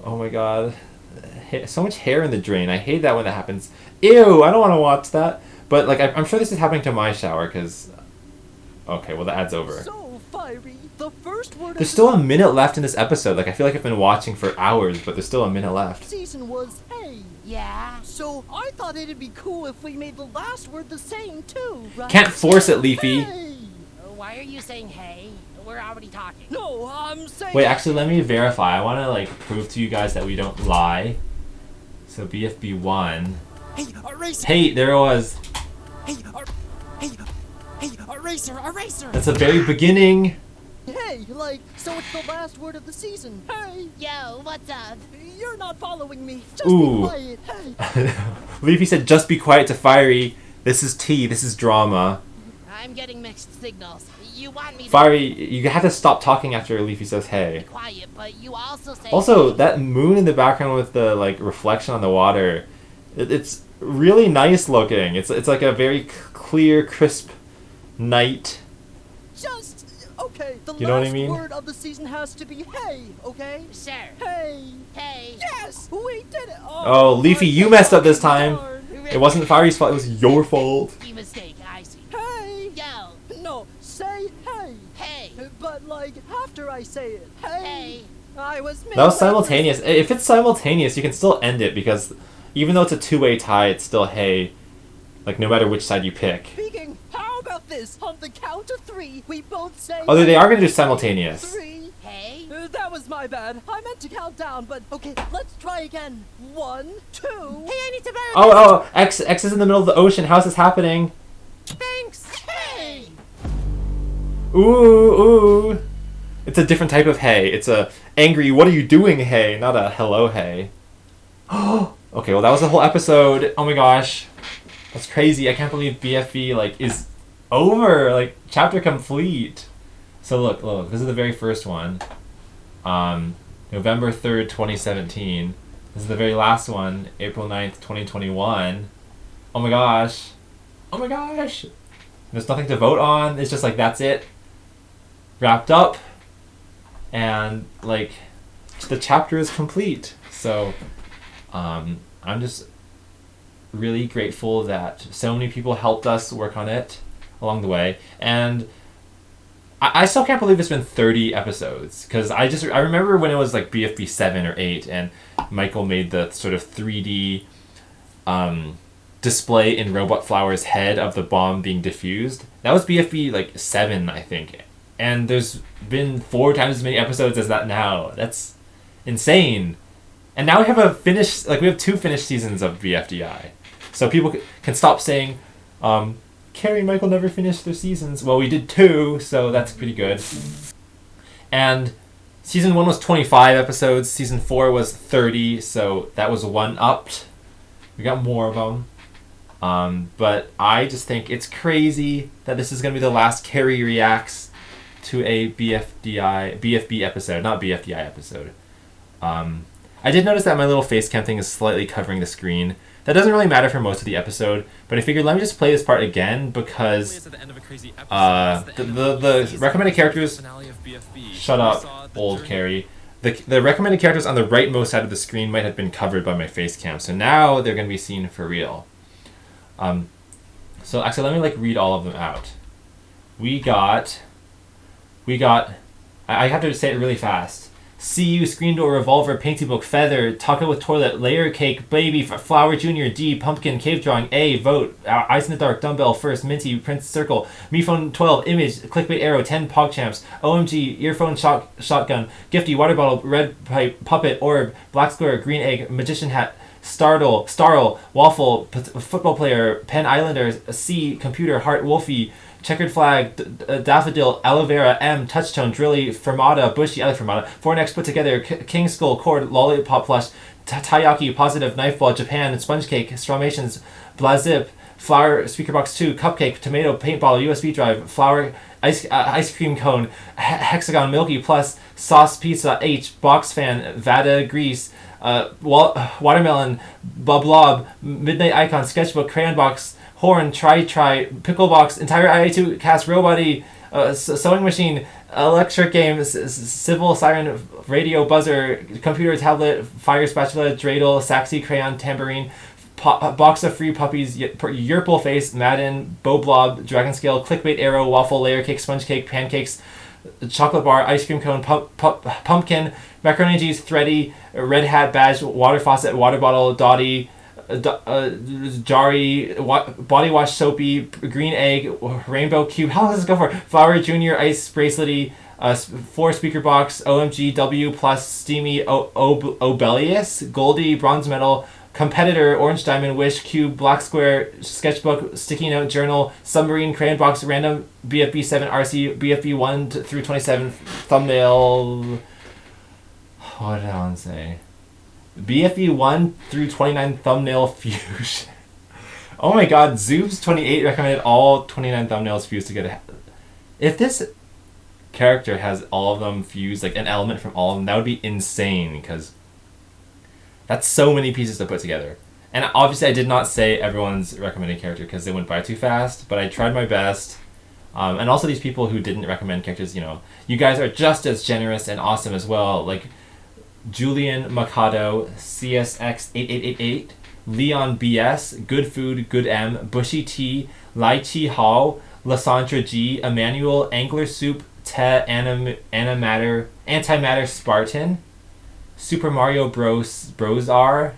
Oh my god. So much hair in the drain. I hate that when that happens. Ew, I don't want to watch that. But like I'm sure this is happening to my shower because okay, well the ad's over. So fiery. The first word There's still a minute left in this episode. Like I feel like I've been watching for hours, but there's still a minute left. season was hey. Yeah. So I thought it'd be cool if we made the last word the same too, right? Can't force it, Leafy. Hey. Why are you saying hey? We're already talking. No, I'm saying. Wait, actually, let me verify. I want to like prove to you guys that we don't lie. So BFB 1. Hey, eraser. Hey, there it was. Hey, eraser, eraser. That's the very beginning. Hey, like, so it's the last word of the season. Hey. Yo, what's up? You're not following me. Just Ooh. be quiet. Hey. Leafy said, "Just be quiet" to Fiery. This is tea. This is drama. I'm getting mixed signals. You want me to Fiery, you have to stop talking after Leafy says hey. be quiet, but you also say Also, that moon in the background with the like reflection on the water, it's really nice looking. It's like a very clear, crisp night. Just okay. The You know what I last mean? word of the season has to be hey. Okay. Sure. Hey. Hey. Yes. We did it. Oh, Leafy, you messed up this time. It wasn't Fiery's fault. It was your fault. You mistake, I see. Hey. Yo. No, say hey. Hey. But like after I say it. Hey. Hey. I was. That was simultaneous. If it's simultaneous, you can still end it because even though it's a 2-way tie, it's still hey. Like no matter which side you pick. Speaking. How about this? On the count of 3, we both say. Oh, they are gonna do simultaneous. 3. Hey. That was my bad. I meant to count down, but okay. Let's try again. 1, 2. Hey, I need to borrow. Oh, X is in the middle of the ocean. How's this happening? Thanks. Hey. Ooh. It's a different type of hey. It's a angry, what are you doing hey, not a hello hey. Okay, well that was the whole episode. Oh my gosh. That's crazy. I can't believe BFB like is over. Like, chapter complete. So look, this is the very first one. November 3rd, 2017. This is the very last one, April 9th, 2021. Oh my gosh. Oh my gosh. There's nothing to vote on. It's just like, that's it. Wrapped up. And, like, the chapter is complete. So, I'm just really grateful that so many people helped us work on it along the way. And I still can't believe it's been 30 episodes, because I remember when it was like BFB 7 or 8 and Michael made the sort of 3D display in Robot Flower's head of the bomb being diffused. That was BFB like 7, I think. And there's been 4 times as many episodes as that now. That's insane. And now we have we have 2 finished seasons of BFDI. So people can stop saying, Cary and Michael never finished their seasons. Well, we did 2, so that's pretty good. And season 1 was 25 episodes. Season 4 was 30, so that was 1 upped. We got more of them. But I just think it's crazy that this is going to be the last Cary Reacts to a BFB episode, not BFDI episode. I did notice that my little face cam thing is slightly covering the screen. That doesn't really matter for most of the episode, but I figured let me just play this part again because the recommended characters... Shut up, old Cary. The recommended characters on the rightmost side of the screen might have been covered by my face cam, so now they're going to be seen for real. So actually, let me like read all of them out. We got... I have to say it really fast. CU, screen door, revolver, painting book, feather, taco with toilet, layer cake, baby, flower junior, D, pumpkin, cave drawing, A, vote, eyes in the dark, dumbbell, first, minty, prince, circle, me phone 12, image, clickbait arrow, 10, pogchamps, OMG, earphone, shotgun, gifty, water bottle, red pipe, puppet, orb, black square, green egg, magician hat, startle, waffle, football player, pen islander, C, computer, heart, wolfie, checkered flag, daffodil, aloe vera, M, touchstone, drilly, fermata, bushy, I like fermata, four necks put together, king skull, cord, lollipop plush, taiyaki, positive, knife ball, Japan, sponge cake, strawmations, blazip, flower, speaker box 2, cupcake, tomato, paintball, USB drive, flower, ice cream cone, hexagon, milky, plus, sauce, pizza, H, box fan, Vada, grease, watermelon, blob, midnight icon, sketchbook, crayon box, horn, try, pickle box, entire IA2 cast, robot-y, sewing machine, electric game, civil siren, radio, buzzer, computer, tablet, fire spatula, dreidel, saxy, crayon, tambourine, box of free puppies, Yerple face, Madden, bow blob, dragon scale, clickbait arrow, waffle, layer cake, sponge cake, pancakes, chocolate bar, ice cream cone, pumpkin, macaroni and cheese, thready, red hat, badge, water faucet, water bottle, dotty, Jari, body wash, soapy, green egg, rainbow cube. How long does this go for? Flower junior, ice bracelety, 4 speaker box, OMG, W plus, steamy, Obelius, Goldie, bronze medal, competitor, orange diamond, wish, cube, black square, sketchbook, sticky note, journal, submarine, crayon box, random, BFB 7, RC, BFB 1 through 27, thumbnail. What did I want to say? BFE 1 through 29 thumbnail fusion. Oh my god, Zoobs28 recommended all 29 thumbnails fused together. If this character has all of them fused, like an element from all of them, that would be insane, because that's so many pieces to put together. And obviously I did not say everyone's recommended character because they went by too fast, but I tried my best. And also these people who didn't recommend characters, you know, you guys are just as generous and awesome as well. Like Julian Mikado, CSX8888, Leon BS, Good Food, Good M, Bushy T, Lai Chi Hao, Lysandra G, Emmanuel, Angler Soup, Te Antimatter Spartan, Super Mario Bros. R,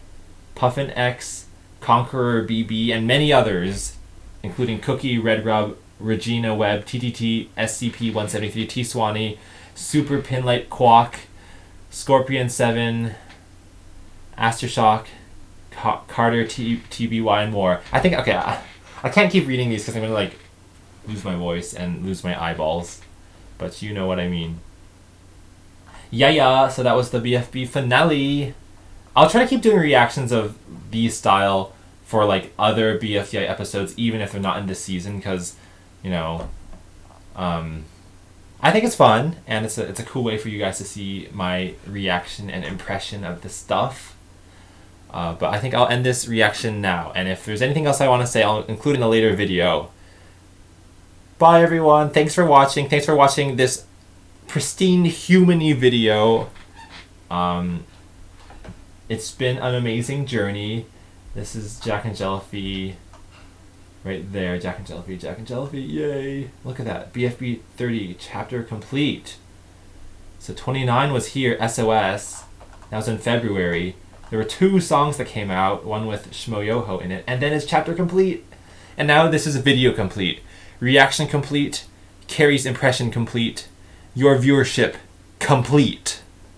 Puffin X, Conqueror BB, and many others, including Cookie, Red Rub, Regina Webb, TTT, SCP-173, T Swanee, Super Pinlight Quack, Scorpion 7, Astershock, Carter, TBY, and more. I think, okay, I can't keep reading these because I'm going to, like, lose my voice and lose my eyeballs. But you know what I mean. Yeah, so that was the BFB finale. I'll try to keep doing reactions of B style for, like, other BFDI episodes, even if they're not in this season, because you know, I think it's fun, and it's a cool way for you guys to see my reaction and impression of the stuff. But I think I'll end this reaction now, and if there's anything else I want to say, I'll include in a later video. Bye everyone, thanks for watching. Thanks for watching this pristine human-y video. It's been an amazing journey. This is Jack and Jellyfy right there. Jack and Jellyfy, yay. Look at that, BFB 30, chapter complete. So 29 was here, SOS. That was in February. There were 2 songs that came out, one with Shmoyoho in it, and then it's chapter complete. And now this is a video complete. Reaction complete, Cary's impression complete, your viewership complete.